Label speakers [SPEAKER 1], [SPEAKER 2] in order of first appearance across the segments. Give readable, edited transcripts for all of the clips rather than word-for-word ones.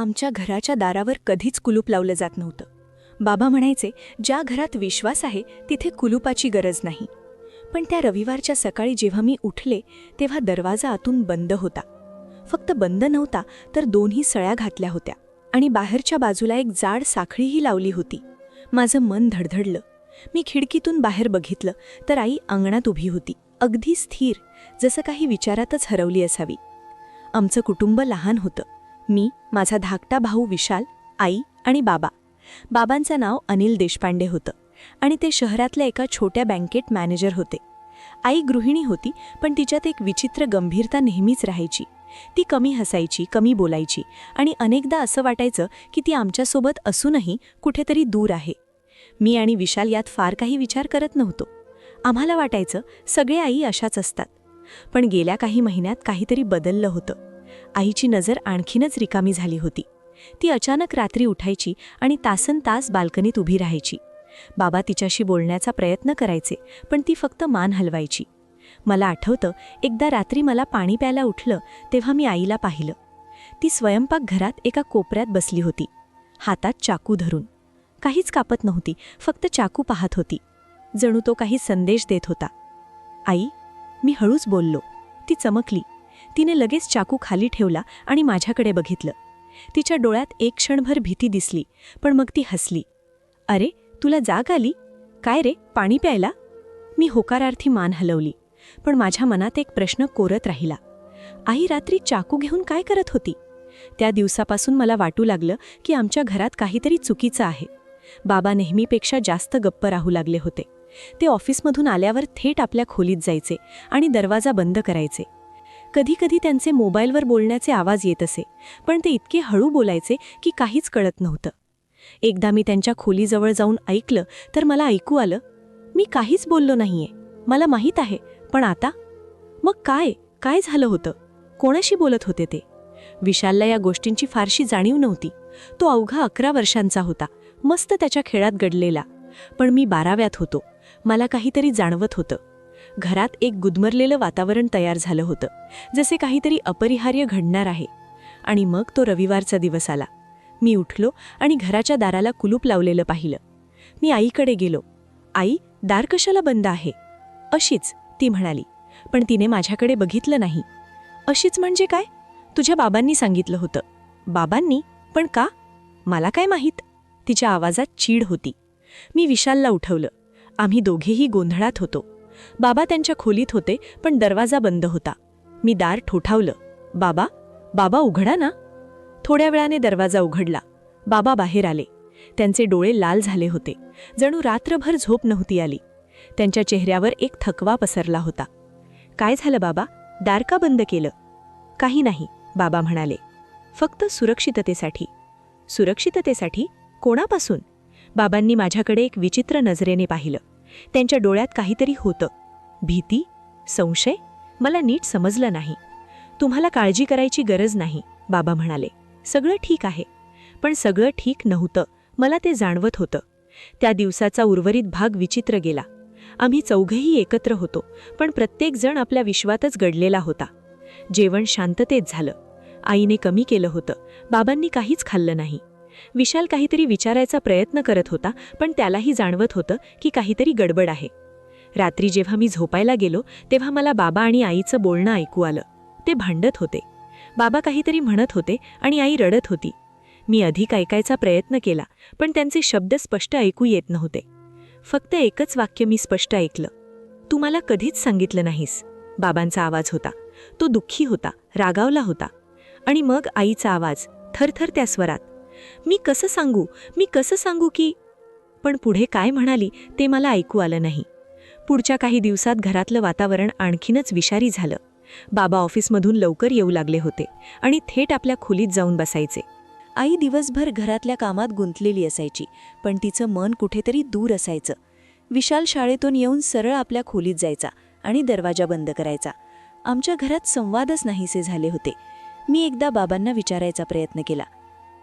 [SPEAKER 1] आमच्या घराच्या दारावर कधीच कुलूप लावलं जात नव्हतं. बाबा म्हणायचे, ज्या घरात विश्वास आहे तिथे कुलूपाची गरज नाही. पण त्या रविवारच्या सकाळी जेव्हा मी उठले तेव्हा दरवाजा आतून बंद होता. फक्त बंद नव्हता तर दोन्ही सळ्या घातल्या होत्या आणि बाहेरच्या बाजूला एक जाड साखळीही लावली होती. माझं मन धडधडलं. मी खिडकीतून बाहेर बघितलं तर आई अंगणात उभी होती, अगदी स्थिर, जसं काही विचारातच हरवली असावी. आमचं कुटुंब लहान होतं. मी, माझा धाकटा भाऊ विशाल, आई आणि बाबा. बाबांचं नाव अनिल देशपांडे होतं आणि ते शहरातल्या एका छोट्या बँकेत मॅनेजर होते. आई गृहिणी होती, पण तिच्यात एक विचित्र गंभीरता नेहमीच राहायची. ती कमी हसायची, कमी बोलायची आणि अनेकदा असं वाटायचं की ती आमच्यासोबत असूनही कुठेतरी दूर आहे. मी आणि विशाल यात फार काही विचार करत नव्हतो. आम्हाला वाटायचं सगळे आई अशाच असतात. पण गेल्या काही महिन्यात काहीतरी बदललं होतं. आईची नजर आणखीनच रिकामी झाली होती. ती अचानक रात्री उठायची आणि तासनतास बाल्कनीत उभी राहायची. बाबा तिच्याशी बोलण्याचा प्रयत्न करायचे, पण ती फक्त मान हलवायची. मला आठवतं, एकदा रात्री मला पाणी प्यायला उठलं तेव्हा मी आईला पाहिलं. ती स्वयंपाकघरात एका कोपऱ्यात बसली होती, हातात चाकू धरून. काहीच कापत नव्हती, फक्त चाकू पाहत होती. जणू तो काही संदेश देत होता. आई, मी हळूच बोललो. ती चमकली. तिने लगेच चाकू खाली ठेवला आणि माझ्याकडे बघितलं. तिच्या डोळ्यात एक क्षणभर भीती दिसली, पण मग ती हसली. अरे, तुला जाग आली? काय रे, पाणी प्यायला? मी होकारार्थी मान हलवली, पण माझ्या मनात एक प्रश्न कोरत राहिला. आई रात्री चाकू घेऊन काय करत होती? त्या दिवसापासून मला वाटू लागलं की आमच्या घरात काहीतरी चुकीचं आहे. बाबा नेहमीपेक्षा जास्त गप्प राहू लागले होते. ते ऑफिसमधून आल्यावर थेट आपल्या खोलीत जायचे आणि दरवाजा बंद करायचे. कधीकधी त्यांचे मोबाईलवर बोलण्याचे आवाज येत असे, पण ते इतके हळू बोलायचे की काहीच कळत नव्हतं. एकदा मी त्यांच्या खोलीजवळ जाऊन ऐकलं तर मला ऐकू आलं, मी काहीच बोललो नाहीये, मला माहीत आहे, पण आता? मग काय झालं होतं? कोणाशी बोलत होते ते? विशालला या गोष्टींची फारशी जाणीव नव्हती. तो अवघा 11 वर्षांचा होता, मस्त त्याच्या खेळात गडलेला. पण मी 12व्यात होतो. मला काहीतरी जाणवत होतं. घरात एक गुदमरलेलं वातावरण तयार झालं होतं, जसे काहीतरी अपरिहार्य घडणार आहे. आणि मग तो रविवारचा दिवस आला. मी उठलो आणि घराच्या दाराला कुलूप लावलेलं पाहिलं. मी आईकडे गेलो. आई, दार कशाला बंद आहे? अशीच, ती म्हणाली. पण तिने माझ्याकडे बघितलं नाही. अशीच म्हणजे काय? तुझ्या बाबांनी सांगितलं होतं. बाबांनी? पण का? मला काय माहीत? तिच्या आवाजात चीड होती. मी विशालला उठवलं. आम्ही दोघेही गोंधळात होतो. बाबा त्यांच्या खोलीत होते, पण दरवाजा बंद होता. मी दार ठोठावलं. बाबा, बाबा उघडा ना. थोड्या वेळाने दरवाजा उघडला. बाबा बाहेर आले. त्यांचे डोळे लाल झाले होते, जणू रात्रभर झोप नव्हती आली. त्यांच्या चेहऱ्यावर एक थकवा पसरला होता. काय झालं बाबा? दार का बंद केलं? काही नाही, बाबा म्हणाले. फक्त सुरक्षिततेसाठी. सुरक्षिततेसाठी? कोणापासून? बाबांनी माझ्याकडे एक विचित्र नजरेने पाहिलं. त्यांच्या डोळ्यात काहीतरी होतं. भीती? संशय? मला नीट समजलं नाही. तुम्हाला काळजी करायची गरज नाही, बाबा म्हणाले. सगळं ठीक आहे. पण सगळं ठीक नव्हतं, मला ते जाणवत होतं. त्या दिवसाचा उर्वरित भाग विचित्र गेला. आम्ही चौघेही एकत्र होतो, पण प्रत्येकजण आपल्या विश्वातच गडलेला होता. जेवण शांततेत झालं. आईने कमी केलं होतं. बाबांनी काहीच खाल्लं नाही. विशाल काहीतरी विचारायचा प्रयत्न करत होता, पण त्यालाही जाणवत होतं की काहीतरी गडबड आहे. रात्री जेव्हा मी झोपायला गेलो तेव्हा मला बाबा आणि आईचं बोलणं ऐकू आलं. ते भांडत होते. बाबा काहीतरी म्हणत होते आणि आई रडत होती. मी अधिक ऐकायचा प्रयत्न केला, पण त्यांचे शब्द स्पष्ट ऐकू येत नव्हते. फक्त एकच वाक्य मी स्पष्ट ऐकलं. तू मला कधीच सांगितलं नाहीस. बाबांचा आवाज होता. तो दुःखी होता, रागावला होता. आणि मग आईचा आवाज, थरथर त्या स्वरात. मी कसं सांगू की? पण पुढे काय म्हणाली ते मला ऐकू आलं नाही. पुढच्या काही दिवसात घरातलं वातावरण आणखीनच विषारी झालं. बाबा ऑफिसमधून लवकर येऊ लागले होते आणि थेट आपल्या खोलीत जाऊन बसायचे. आई दिवसभर घरातल्या कामात गुंतलेली असायची, पण तिचं मन कुठेतरी दूर असायचं. विशाल शाळेतून येऊन सरळ आपल्या खोलीत जायचा आणि दरवाजा बंद करायचा. आमच्या घरात संवादच नाहीसे झाले होते. मी एकदा बाबांना विचारायचा प्रयत्न केला.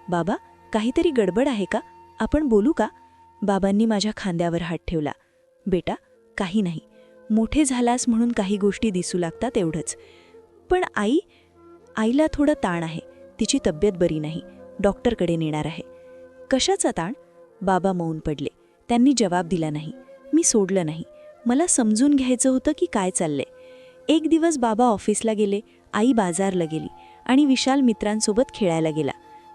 [SPEAKER 1] बाबा, काहीतरी गडबड आहे का? आपण बोलू का? बाबांनी माझ्या खांद्यावर हात ठेवला. बेटा, काही नाही. मोठे झालास म्हणून काही गोष्टी दिसू लागतात एवढंच. पण आईला थोडं ताण आहे. तिची तब्येत बरी नाही. डॉक्टरकडे नेणार आहे. कशाचा ताण? बाबा मौन पडले. त्यांनी जवाब दिला नाही. मी सोडलं नाही. मला समजून घ्यायचं होतं की काय चाललंय. एक दिवस बाबा ऑफिसला गेले, आई बाजारला गेली आणि विशाल मित्रांसोबत खेळायला गेला.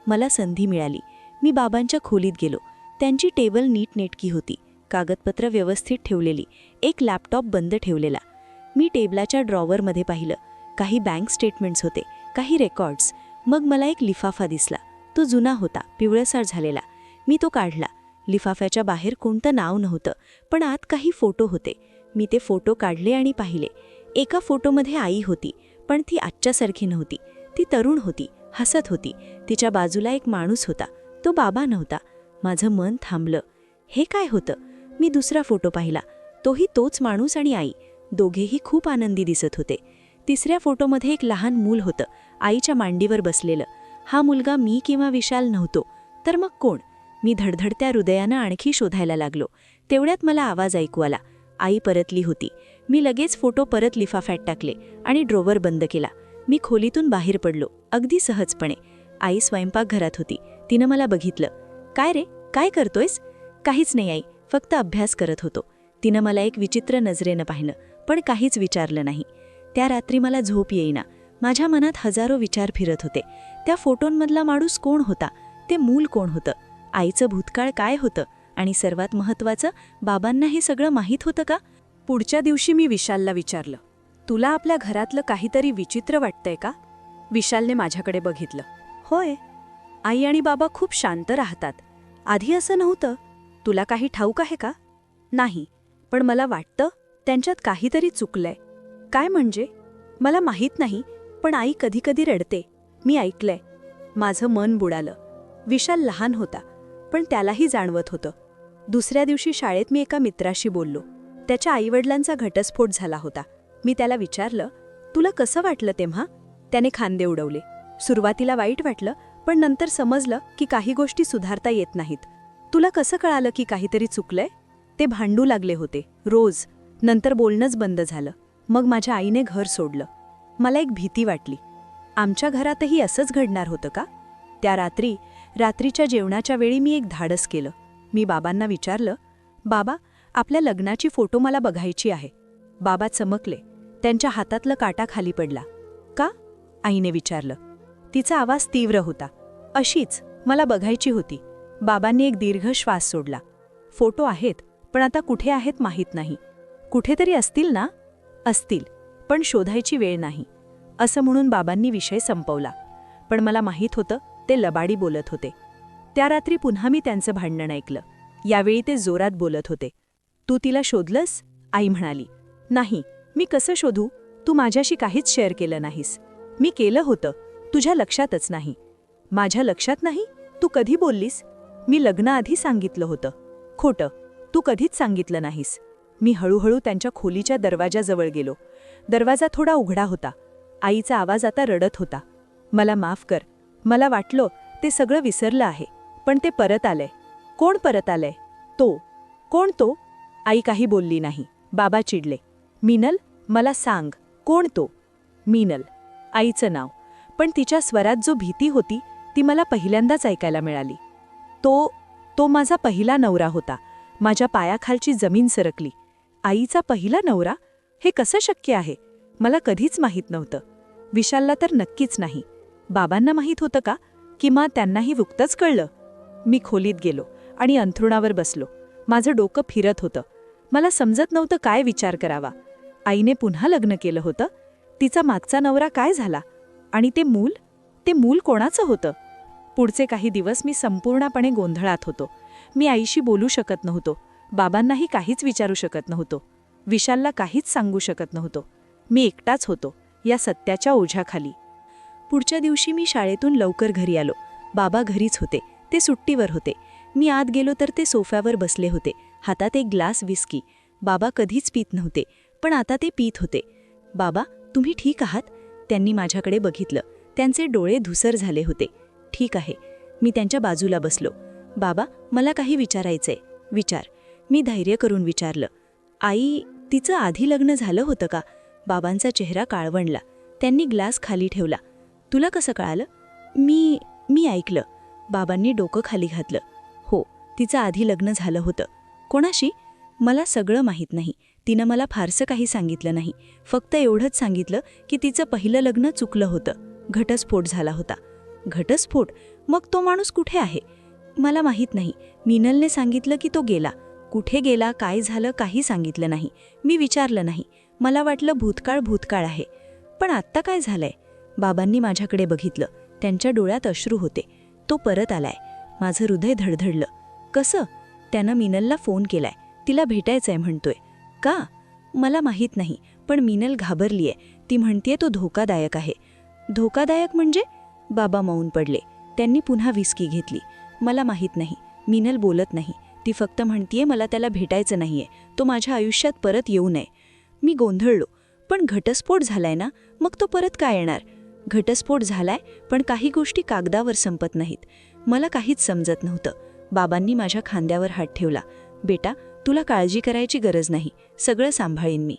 [SPEAKER 1] मला संधी मिळाली. मी बाबांच्या खोलीत गेलो. त्यांची टेबल नीटनेटकी होती, कागदपत्र व्यवस्थित ठेवलेली, एक लॅपटॉप बंद ठेवलेला. मी टेबलाच्या ड्रॉवरमध्ये पाहिलं. काही बँक स्टेटमेंट्स होते, काही रेकॉर्ड्स. मग मला एक लिफाफा दिसला. तो जुना होता, पिवळसर झालेला. मी तो काढला. लिफाफ्याच्या बाहेर कोणतं नाव नव्हतं, पण आत काही फोटो होते. मी ते फोटो काढले आणि पाहिले. एका फोटोमध्ये आई होती, पण ती आजच्यासारखी नव्हती. ती तरुण होती, हसत होती. तिच्या बाजूला एक माणूस होता, तो बाबा नव्हता. माझं मन थांबलं. हे काय होतं? मी दुसरा फोटो पाहिला. तोही तोच माणूस आणि आई. दोघेही खूप आनंदी दिसत होते. तिसऱ्या फोटोमध्ये एक लहान मूल होतं, आईच्या मांडीवर बसलेलं. हा मुलगा मी किंवा विशाल नव्हतो, तर मग कोण? मी धडधडत्या हृदयानं आणखी शोधायला लागलो. तेवढ्यात मला आवाज ऐकू आला. आई परतली होती. मी लगेच फोटो परत लिफाफ्यात टाकले आणि ड्रॉवर बंद केला. मी खोलीतून बाहेर पडलो, अगदी सहजपणे. आई स्वयंपाकघरात होती. तिनं मला बघितलं. काय रे, काय करतोयस? काहीच नाही आई, फक्त अभ्यास करत होतो. तिनं मला एक विचित्र नजरेनं पाहिलं, पण काहीच विचारलं नाही. त्या रात्री मला झोप येईना. माझ्या मनात हजारो विचार फिरत होते. त्या फोटोंमधला माणूस कोण होता? ते मूल कोण होतं? आईचं भूतकाळ काय होतं? आणि सर्वात महत्त्वाचं, बाबांना हे सगळं माहीत होतं का? पुढच्या दिवशी मी विशालला विचारलं, तुला आपल्या घरातलं काहीतरी विचित्र वाटतंय का? विशालने माझ्याकडे बघितलं. होय, आई आणि बाबा खूप शांत राहतात. आधी असं नव्हतं. तुला काही ठाऊक आहे का? नाही, पण मला वाटतं त्यांच्यात काहीतरी चुकलंय. काय म्हणजे? मला माहीत नाही, पण आई कधीकधी रडते. मी ऐकलंय. माझं मन बुडालं. विशाल लहान होता, पण त्यालाही जाणवत होतं. दुसऱ्या दिवशी शाळेत मी एका मित्राशी बोललो. त्याच्या आईवडिलांचा घटस्फोट झाला होता. मी त्याला विचारलं, तुला कसं वाटलं तेव्हा? त्याने खांदे उडवले. सुरुवातीला वाईट वाटलं, पण नंतर समजलं की काही गोष्टी सुधारता येत नाहीत. तुला कसं कळालं की काहीतरी चुकलंय? ते भांडू लागले होते, रोज. नंतर बोलणंच बंद झालं. मग माझ्या आईने घर सोडलं. मला एक भीती वाटली. आमच्या घरातही असंच घडणार होतं का? त्या रात्रीच्या जेवणाच्या वेळी मी एक धाडस केलं. मी बाबांना विचारलं, बाबा, आपल्या लग्नाची फोटो मला बघायची आहे. बाबा चमकले. त्यांच्या हातातलं काटा खाली पडला. का? आईने विचारलं. तिचा आवाज तीव्र होता. अशीच, मला बघायची होती. बाबांनी एक दीर्घ श्वास सोडला. फोटो आहेत, पण आता कुठे आहेत माहीत नाही. कुठेतरी असतील ना? असतील, पण शोधायची वेळ नाही, असं म्हणून बाबांनी विषय संपवला. पण मला माहीत होतं ते लबाडी बोलत होते. त्या रात्री पुन्हा मी त्यांचं भांडण ऐकलं. यावेळी ते जोरात बोलत होते. तू तिला शोधलंस? आई म्हणाली. नाही, मी कसं शोधू? तू माझ्याशी काहीच शेअर केलं नाहीस. मी केलं होतं, तुझ्या लक्षातच नाही. माझ्या लक्षात नाही? तू कधी बोललीस? मी लग्नाआधी सांगितलं होतं. खोटं, तू कधीच सांगितलं नाहीस. मी हळूहळू त्यांच्या खोलीच्या दरवाजाजवळ गेलो. दरवाजा थोडा उघडा होता. आईचा आवाज आता रडत होता. मला माफ कर. मला वाटलं ते सगळं विसरलं आहे, पण ते परत आलंय. कोण परत आलंय? तो. कोण तो? आई काही बोलली नाही. बाबा चिडले. मीनल, मला सांग, कोण तो? मीनल, आईचं नाव. पण तिच्या स्वरात जो भीती होती ती मला पहिल्यांदाच ऐकायला मिळाली. तो माझा पहिला नवरा होता. माझ्या पायाखालची जमीन सरकली. आईचा पहिला नवरा? हे कसं शक्य आहे? मला कधीच माहीत नव्हतं. विशालला तर नक्कीच नाही. बाबांना माहीत होतं का? किंवा त्यांनाही नुकतंच कळलं? मी खोलीत गेलो आणि अंथरुणावर बसलो. माझं डोकं फिरत होतं. मला समजत नव्हतं काय विचार करावा. आईने पुन्हा लग्न केलं होतं. तिचा मागचा नवरा काय झाला? आणि ते मूल कोणाचं होतं? पुढचे काही दिवस मी संपूर्णपणे गोंधळात होतो. मी आईशी बोलू शकत नव्हतो. बाबांनाही काहीच विचारू शकत नव्हतो. विशालला काहीच सांगू शकत नव्हतो. मी एकटाच होतो या सत्याच्या ओझ्याखाली. पुढच्या दिवशी मी शाळेतून लवकर घरी आलो. बाबा घरीच होते. ते सुट्टीवर होते. मी आत गेलो तर ते सोफ्यावर बसले होते. हातात एक ग्लास विस्की. बाबा कधीच पीत नव्हते, पण आता ते पीत होते. बाबा, तुम्ही ठीक आहात? त्यांनी माझ्याकडे बघितलं. त्यांचे डोळे धुसर झाले होते. ठीक आहे. मी त्यांच्या बाजूला बसलो. बाबा, मला काही विचारायचंय. विचार. मी धैर्य करून विचारलं. आई, तिचं आधी लग्न झालं होतं का? बाबांचा चेहरा काळवंडला. त्यांनी ग्लास खाली ठेवला. तुला कसं कळालं? मी ऐकलं. बाबांनी डोकं खाली घातलं. हो, तिचं आधी लग्न झालं होतं. कोणाशी? मला सगळं माहीत नाही. तिनं मला फारसं काही सांगितलं नाही. फक्त एवढंच सांगितलं की तिचं पहिलं लग्न चुकलं होतं. घटस्फोट झाला होता. घटस्फोट? मग तो माणूस कुठे आहे? मला माहीत नाही. मिनलने सांगितलं की तो गेला. कुठे गेला, काय झालं, काही सांगितलं नाही. मी विचारलं नाही. मला वाटलं भूतकाळ आहे. पण आत्ता काय झालंय? बाबांनी माझ्याकडे बघितलं. त्यांच्या डोळ्यात अश्रू होते. तो परत आलाय. माझं हृदय धडधडलं. कसं? त्यानं मिनलला फोन केलाय. तिला भेटायचंय म्हणतोय. का? मला माहीत नाही, पण मिनल घाबरलीये. ती म्हणतेय तो धोकादायक आहे. धोकादायक म्हणजे? बाबा मौन पडले. त्यांनी पुन्हा विस्की घेतली. मला माहीत नाही. मिनल बोलत नाही. ती फक्त म्हणतीये मला त्याला भेटायचं नाहीये. तो माझ्या आयुष्यात परत येऊ नये. मी गोंधळलो. पण घटस्फोट झालाय ना, मग तो परत काय येणार? घटस्फोट झालाय, पण काही गोष्टी कागदावर संपत नाहीत. मला काहीच समजत नव्हतं. बाबांनी माझ्या खांद्यावर हात ठेवला. बेटा, तुला काळजी करायची गरज नाही. सगळं सांभाळीन मी.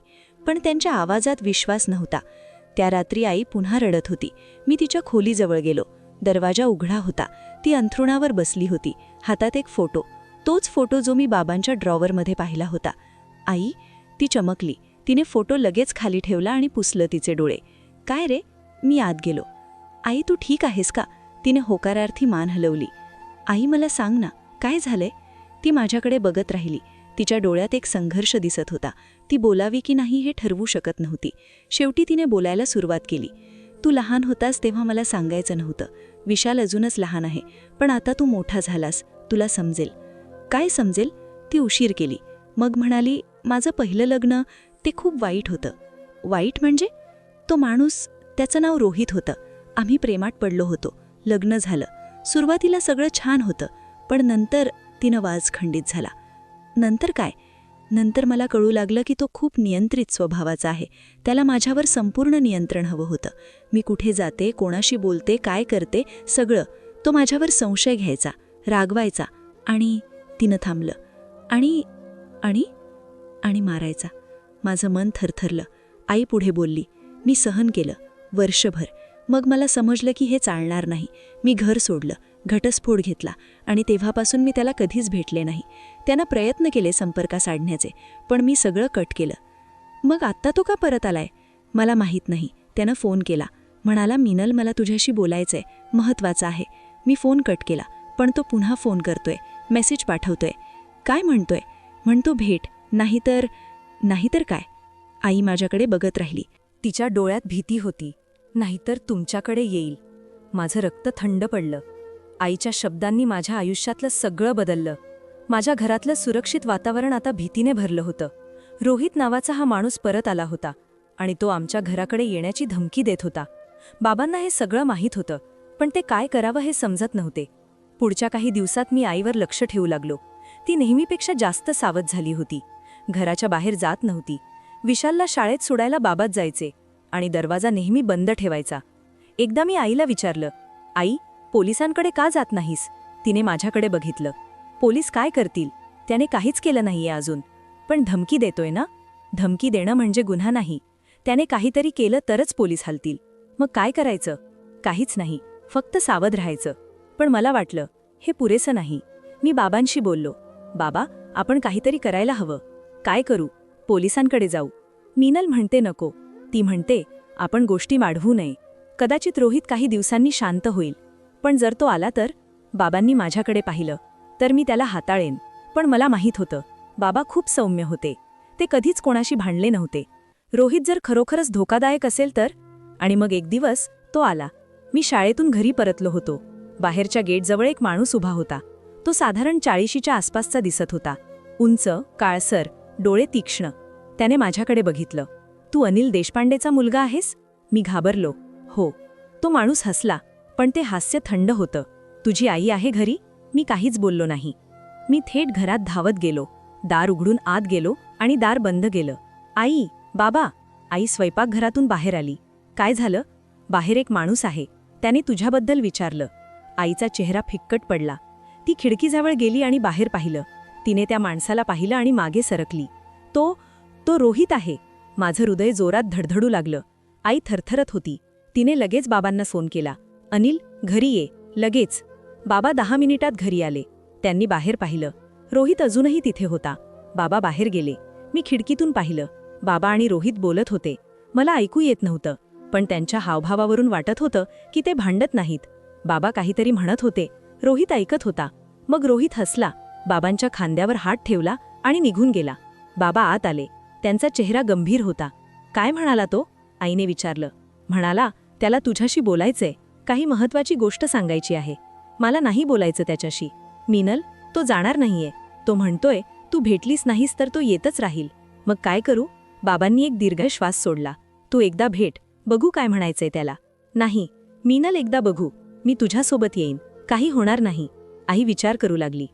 [SPEAKER 1] पण त्यांच्या आवाजात विश्वास नव्हता. त्या रात्री आई पुन्हा रडत होती. मी तिच्या खोलीजवळ गेलो. दरवाजा उघडा होता. ती अंथरुणावर बसली होती. हातात एक फोटो. तोच फोटो जो मी बाबांच्या ड्रॉवरमध्ये पाहिला होता. आई? ती चमकली. तिने फोटो लगेच खाली ठेवला आणि पुसलं तिचे डोळे. काय रे? मी आत गेलो. आई, तू ठीक आहेस का? तिने होकारार्थी मान हलवली. आई, मला सांग ना, काय झालंय? ती माझ्याकडे बघत राहिली. तिच्या डोळ्यात एक संघर्ष दिसत होता. ती बोलावी की नाही हे ठरवू शकत नव्हती. शेवटी तिने बोलायला सुरुवात केली. तू लहान होतास तेव्हा मला सांगायचं नव्हतं. विशाल अजूनच लहान आहे, पण आता तू मोठा झालास. तुला समजेल. काय समजेल? ती उशीर केली. मग म्हणाली, माझं पहिलं लग्न ते खूप वाईट होतं. वाईट म्हणजे? तो माणूस, त्याचं नाव रोहित होतं. आम्ही प्रेमात पडलो होतो. लग्न झालं. सुरुवातीला सगळं छान होतं, पण नंतर तिनं वाज खंडित झाला. नंतर काय? नंतर मला कळू लागलं की तो खूप नियंत्रित स्वभावाचा आहे. त्याला माझ्यावर संपूर्ण नियंत्रण हवं होतं. मी कुठे जाते, कोणाशी बोलते, काय करते, सगळं. तो माझ्यावर संशय घ्यायचा, रागवायचा आणि तिनं थांबलं. आणि मारायचा. माझं मन थरथरलं. आई पुढे बोलली. मी सहन केलं. वर्षभर. मग मला समजलं की हे चालणार नाही. मी घर सोडलं, घटस्फोट घेतला आणि तेव्हापासून मी त्याला कधीच भेटले नाही. त्यानं प्रयत्न केले संपर्क साधण्याचे, पण मी सगळं कट केलं. मग आत्ता तो का परत आलाय? मला माहीत नाही. त्यानं फोन केला. म्हणाला, मिनल, मला तुझ्याशी बोलायचंय, महत्त्वाचं आहे. मी फोन कट केला, पण तो पुन्हा फोन करतोय, मेसेज पाठवतोय. काय म्हणतोय? म्हणतो भेट, नाहीतर काय? आई माझ्याकडे बघत राहिली. तिच्या डोळ्यात भीती होती. नाहीतर तुमच्याकडे येईल. माझं रक्त थंड पडलं. आईच्या शब्दांनी माझ्या आयुष्यातलं सगळं बदललं. माझ्या घरातलं सुरक्षित वातावरण आता भीतीने भरलं होतं. रोहित नावाचा हा माणूस परत आला होता आणि तो आमच्या घराकडे येण्याची धमकी देत होता. बाबांना हे सगळं माहीत होतं, पण ते काय करावं हे समजत नव्हते. पुढच्या काही दिवसात मी आईवर लक्ष ठेवू लागलो. ती नेहमीपेक्षा जास्त सावध झाली होती. घराच्या बाहेर जात नव्हती. विशालला शाळेत सोडायला बाबाच जायचे आणि दरवाजा नेहमी बंद ठेवायचा. एकदा मी आईला विचारलं, आई, पोलिसांकडे का जात नाहीस? तिने माझ्याकडे बघितलं. पोलीस काय करतील? त्याने काहीच केलं नाहीये अजून. पण धमकी देतोय ना? धमकी देणं म्हणजे गुन्हा नाही. त्याने काहीतरी केलं तरच पोलीस हलतील. मग काय करायचं? काहीच नाही, फक्त सावध राहायचं. पण मला वाटलं हे पुरेसं नाही. मी बाबांशी बोललो. बाबा, आपण काहीतरी करायला हवं. काय करू? पोलिसांकडे जाऊ. मिनल म्हणते नको. ती म्हणते आपण गोष्टी वाढवू नये. कदाचित रोहित काही दिवसांनी शांत होईल. पण जर तो आला तर? बाबांनी माझ्याकडे पाहिलं. तर मी त्याला हाताळेन. पण मला माहीत होतं, बाबा खूप सौम्य होते. ते कधीच कोणाशी भांडले नव्हते. रोहित जर खरोखरच धोकादायक असेल तर? आणि मग एक दिवस तो आला. मी शाळेतून घरी परतलो होतो. बाहेरच्या गेटजवळ एक माणूस उभा होता. तो साधारण 40च्या आसपासचा दिसत होता. उंच, काळसर, डोळे तीक्ष्ण. त्याने माझ्याकडे बघितलं. तू अनिल देशपांडेचा मुलगा आहेस? मी घाबरलो. हो. तो माणूस हसला, पण ते हास्य थंड होतं. तुझी आई आहे घरी? मी काहीच बोललो नाही. मी थेट घरात धावत गेलो. दार उघडून आत गेलो आणि दार बंद केलं. आई, बाबा. आई स्वयंपाकघरातून बाहेर आली. काय झालं? बाहेर एक माणूस आहे. त्याने तुझ्याबद्दल विचारलं. आईचा चेहरा फिक्कट पडला. ती खिडकीजवळ गेली आणि बाहेर पाहिलं. तिने त्या माणसाला पाहिलं आणि मागे सरकली. तो रोहित आहे. माझं हृदय जोरात धडधडू लागलं. आई थरथरत होती. तिने लगेच बाबांना फोन केला. अनिल, घरी ये, लगेच. बाबा 10 मिनिटात घरी आले. त्यांनी बाहेर पाहिलं. रोहित अजूनही तिथे होता. बाबा बाहेर गेले. मी खिडकीतून पाहिलं. बाबा आणि रोहित बोलत होते. मला ऐकू येत नव्हतं, पण त्यांच्या हावभावावरून वाटत होतं की ते भांडत नाहीत. बाबा काहीतरी म्हणत होते. रोहित ऐकत होता. मग रोहित हसला, बाबांच्या खांद्यावर हात ठेवला आणि निघून गेला. बाबा आत आले. त्यांचा चेहरा गंभीर होता. काय म्हणाला तो? आईने विचारलं. म्हणाला, त्याला तुझ्याशी बोलायचंय. काही महत्वाची गोष्ट सांगायची आहे. मला नाही बोलायचं त्याच्याशी. मीनल, तो जाणार नाहीये. तो म्हणतोय तू भेटलीस नाहीस तर तो येतच राहील. मग काय करू? बाबांनी एक दीर्घ श्वास सोडला. तू एकदा भेट, बघू काय म्हणायचंय त्याला. नाही मीनल, एकदा बघू. मी तुझ्यासोबत येईन. काही होणार नाही. आई विचार करू लागली.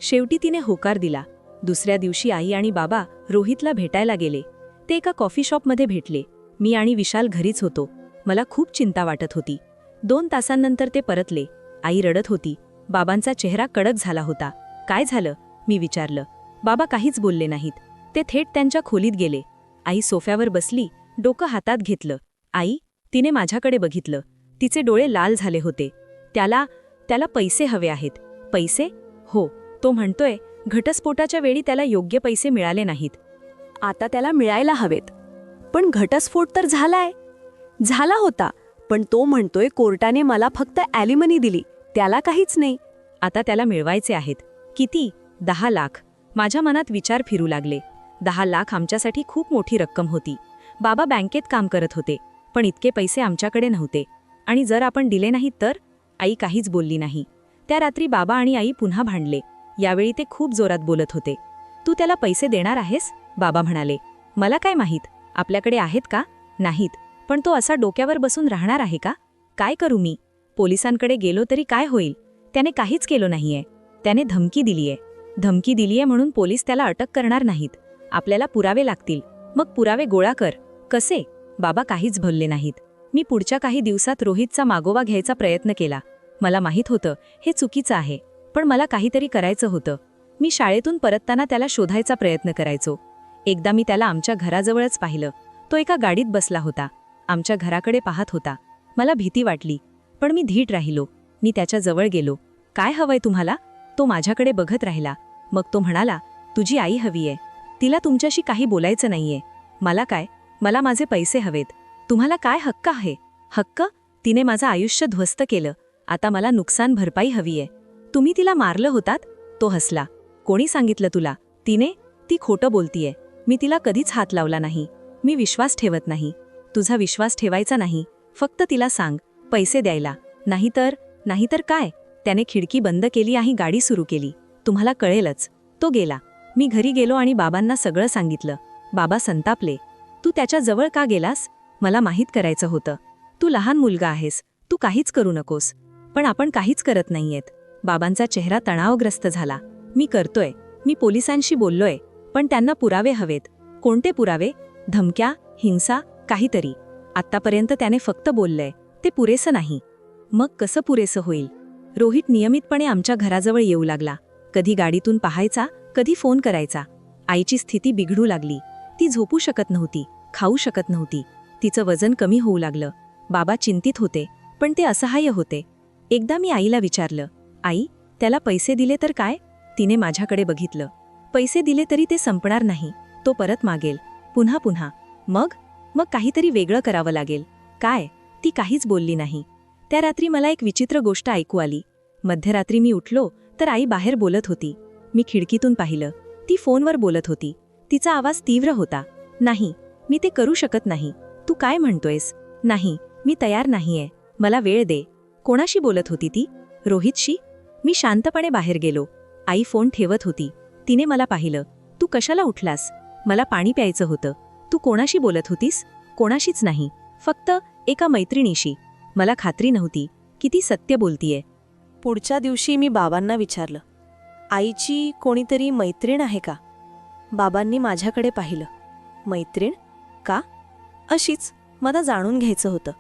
[SPEAKER 1] शेवटी तिने होकार दिला. दुसऱ्या दिवशी आई आणि बाबा रोहितला भेटायला गेले. ते एका कॉफी शॉपमध्ये भेटले. मी आणि विशाल घरीच होतो. मला खूप चिंता वाटत होती. 2 तासांनंतर ते परतले. आई रडत होती. बाबांचा चेहरा कडक झाला होता. काय झालं? मी विचारलं. बाबा काहीच बोलले नाहीत. ते थेट त्यांच्या खोलीत गेले. आई सोफ्यावर बसली, डोकं हातात घेतलं. आई, तिने माझ्याकडे बघितलं. तिचे डोळे लाल झाले होते. त्याला पैसे हवे आहेत. पैसे? हो. तो म्हणतोय घटस्फोटाच्या वेळी त्याला योग्य पैसे मिळाले नाहीत. आता त्याला मिळायला हवेत. पण घटस्फोट तर झाला होता. पण तो म्हणतोय कोर्टाने मला फक्त ॲलिमनी दिली, त्याला काहीच नाही. आता त्याला मिळवायचे आहेत. किती? 10 लाख. माझ्या मनात विचार फिरू लागले. 10 लाख आमच्यासाठी खूप मोठी रक्कम होती. बाबा बँकेत काम करत होते, पण इतके पैसे आमच्याकडे नव्हते. आणि जर आपण दिले नाहीत तर? आई काहीच बोलली नाही. त्या रात्री बाबा आणि आई पुन्हा भांडले. यावेळी ते खूप जोरात बोलत होते. तू त्याला पैसे देणार आहेस? बाबा म्हणाले. मला काय माहीत, आपल्याकडे आहेत का? नाहीत. पण तो असा डोक्यावर बसून राहणार आहे का? काय करू मी? पोलिसांकडे गेलो तरी काय होईल? त्याने काहीच केलं नाहीये. त्याने धमकी दिलीये म्हणून पोलीस त्याला अटक करणार नाहीत. आपल्याला पुरावे लागतील. मग पुरावे गोळा कर. कसे? बाबा काहीच बोलले नाहीत. मी पुढच्या काही दिवसात रोहितचा मागोवा घ्यायचा प्रयत्न केला. मला माहीत होतं हे चुकीचं आहे, पण मला काहीतरी करायचं होतं. मी शाळेतून परतताना त्याला शोधायचा प्रयत्न करायचो. एकदा मी त्याला आमच्या घराजवळच पाहिलं. तो एका गाडीत बसला होता. आमच्या घराकडे पाहत होता. मला भीती वाटली, पण मी धीट राहिलो. मी त्याच्या जवळ गेलो. काय हवंय तुम्हाला? तो माझ्याकडे बघत राहिला. मग तो म्हणाला, तुझी आई हवीये. तिला तुमच्याशी काही बोलायचं नाहीये. मला काय? मला माझे पैसे हवेत. तुम्हाला काय हक्क आहे? हक्क? तिने माझं आयुष्य ध्वस्त केलं. आता मला नुकसान भरपाई हवीये. तुम्ही तिला मारलं होतात? तो हसला. कोणी सांगितलं तुला? ती खोटं बोलतीये. मी तिला कधीच हात लावला नाही. मी विश्वास ठेवत नाही. तुझा विश्वास ठेवायचा नाही. फक्त तिला सांग पैसे द्यायला. नाहीतर काय? त्याने खिडकी बंद केली आणि गाडी सुरू केली. तुम्हाला कळेलच. तो गेला. मी घरी गेलो आणि बाबांना सगळं सांगितलं. बाबा संतापले. तू त्याच्या जवळ का गेलास? मला माहीत करायचं होतं. तू लहान मुलगा आहेस. तू काहीच करू नकोस. पण आपण काहीच करत नाहीयेत. बाबांचा चेहरा तणावग्रस्त झाला. मी करतोय. मी पोलिसांशी बोललोय. पण त्यांना पुरावे हवेत. कोणते पुरावे? धमक्या, हिंसा, काहीतरी. आत्तापर्यंत त्याने फक्त बोललंय. ते पुरेसं नाही. मग कसं पुरेसं होईल? रोहित नियमितपणे आमच्या घराजवळ येऊ लागला. कधी गाडीतून पाहायचा, कधी फोन करायचा. आईची स्थिती बिघडू लागली. ती झोपू शकत नव्हती, खाऊ शकत नव्हती. तिचं वजन कमी होऊ लागलं. बाबा चिंतित होते, पण ते असहाय्य होते. एकदा मी आईला विचारलं, आई, त्याला पैसे दिले तर काय? तिने माझ्याकडे बघितलं. पैसे दिले तरी ते संपणार नाही. तो परत मागेल. पुन्हा. मग काहीतरी वेगळं करावं लागेल. काय? ती काहीच बोलली नाही. त्या रात्री मला एक विचित्र गोष्ट ऐकू आली. मध्यरात्री मी उठलो तर आई बाहेर बोलत होती. मी खिडकीतून पाहिलं. ती फोनवर बोलत होती. तिचा आवाज तीव्र होता. नाही, मी ते करू शकत नाही. तू काय म्हणतोयस? नाही, मी तयार नाहीये. मला वेळ दे. कोणाशी बोलत होती ती? रोहितशी. मी शांतपणे बाहेर गेलो. आई फोन ठेवत होती. तिने मला पाहिलं. तू कशाला उठलास? मला पाणी प्यायचं होतं. तू कोणाशी बोलत होतीस? कोणाशीच नाही, फक्त एका मैत्रिणीशी. मला खात्री नव्हती की ती सत्य बोलतीये.
[SPEAKER 2] पुढच्या दिवशी मी बाबांना विचारलं, आईची कोणीतरी मैत्रीण आहे का? बाबांनी माझ्याकडे पाहिलं. मैत्रीण? का? अशीच, मला जाणून घ्यायचं होतं.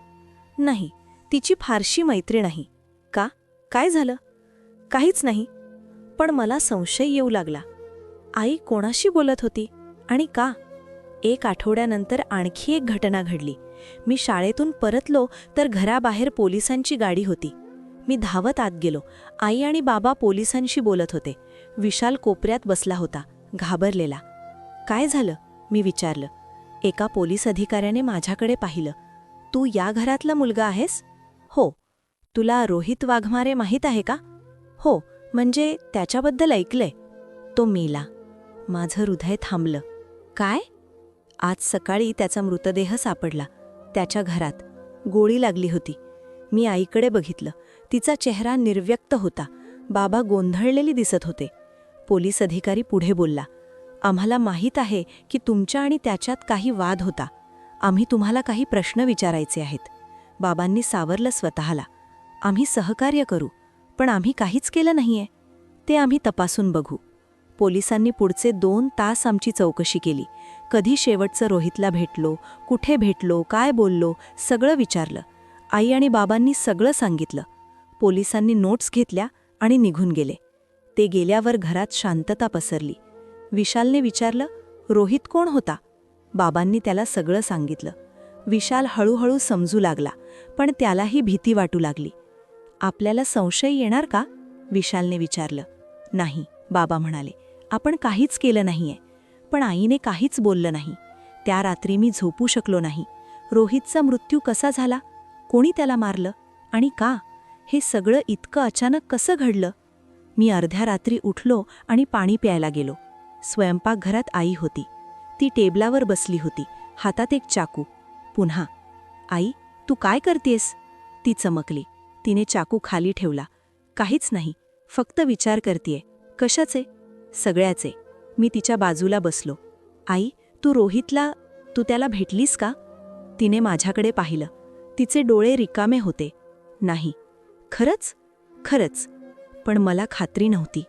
[SPEAKER 2] नाही, तिची फारशी मैत्रीण नाही. का? काय झालं? काहीच नाही. पण मला संशय येऊ लागला. आई कोणाशी बोलत होती आणि का? 1 आठवड्यानंतर आणखी एक घटना घडली. मी शाळेतून परतलो तर घराबाहेर पोलिसांची गाडी होती. मी धावत आत गेलो. आई आणि बाबा पोलिसांशी बोलत होते. विशाल कोपऱ्यात बसला होता, घाबरलेला. काय झालं? मी विचारलं. एका पोलीस अधिकाऱ्याने माझ्याकडे पाहिलं. तू या घरातला मुलगा आहेस? हो. तुला रोहित वाघमारे माहीत आहे का? हो, म्हणजे त्याच्याबद्दल ऐकलंय. तो मेला. माझं हृदय थांबलं. काय? आज सकाळी त्याचा मृतदेह सापडला, त्याच्या घरात. गोळी लागली होती. मी आईकडे बघितलं. तिचा चेहरा निर्व्यक्त होता. बाबा गोंधळलेली दिसत होते. पोलीस अधिकारी पुढे बोलला. आम्हाला माहीत आहे की तुमच्या आणि त्याच्यात काही वाद होता. आम्ही तुम्हाला काही प्रश्न विचारायचे आहेत. बाबांनी सावरलं स्वतःला. आम्ही सहकार्य करू, पण आम्ही काहीच केलं नाहीये. ते आम्ही तपासून बघू. पोलिसांनी पुढचे 2 तास आमची चौकशी केली. कधी शेवटचं रोहितला भेटलो, कुठे भेटलो, काय बोललो, सगळं विचारलं. आई आणि बाबांनी सगळं सांगितलं. पोलिसांनी नोट्स घेतल्या आणि निघून गेले. ते गेल्यावर घरात शांतता पसरली. विशालने विचारलं, रोहित कोण होता? बाबांनी त्याला सगळं सांगितलं. विशाल हळूहळू समजू लागला, पण त्यालाही भीती वाटू लागली. आपल्याला संशय येणार का? विशालने विचारलं. नाही, बाबा म्हणाले. आपण काहीच केलं नाहीये. पण आईने काहीच बोललं नाही. त्या रात्री मी झोपू शकलो नाही. रोहितचा मृत्यू कसा झाला? कोणी त्याला मारलं? आणि का? हे सगळं इतकं अचानक कसं घडलं? मी अर्ध्या रात्री उठलो आणि पाणी प्यायला गेलो. स्वयंपाकघरात आई होती. ती टेबलावर बसली होती, हातात एक चाकू. पुन्हा, आई, तू काय करतेस? ती चमकली. तिने चाकू खाली ठेवला. काहीच नाही, फक्त विचार करतेय. कशाचे? सगळ्याचे. मी तिच्या बाजूला बसलो. आई, तू त्याला भेटलीस का? तिने माझ्याकडे पाहिलं. तिचे डोळे रिकामे होते. नाही. खरंच? खरंच. पण मला खात्री नव्हती.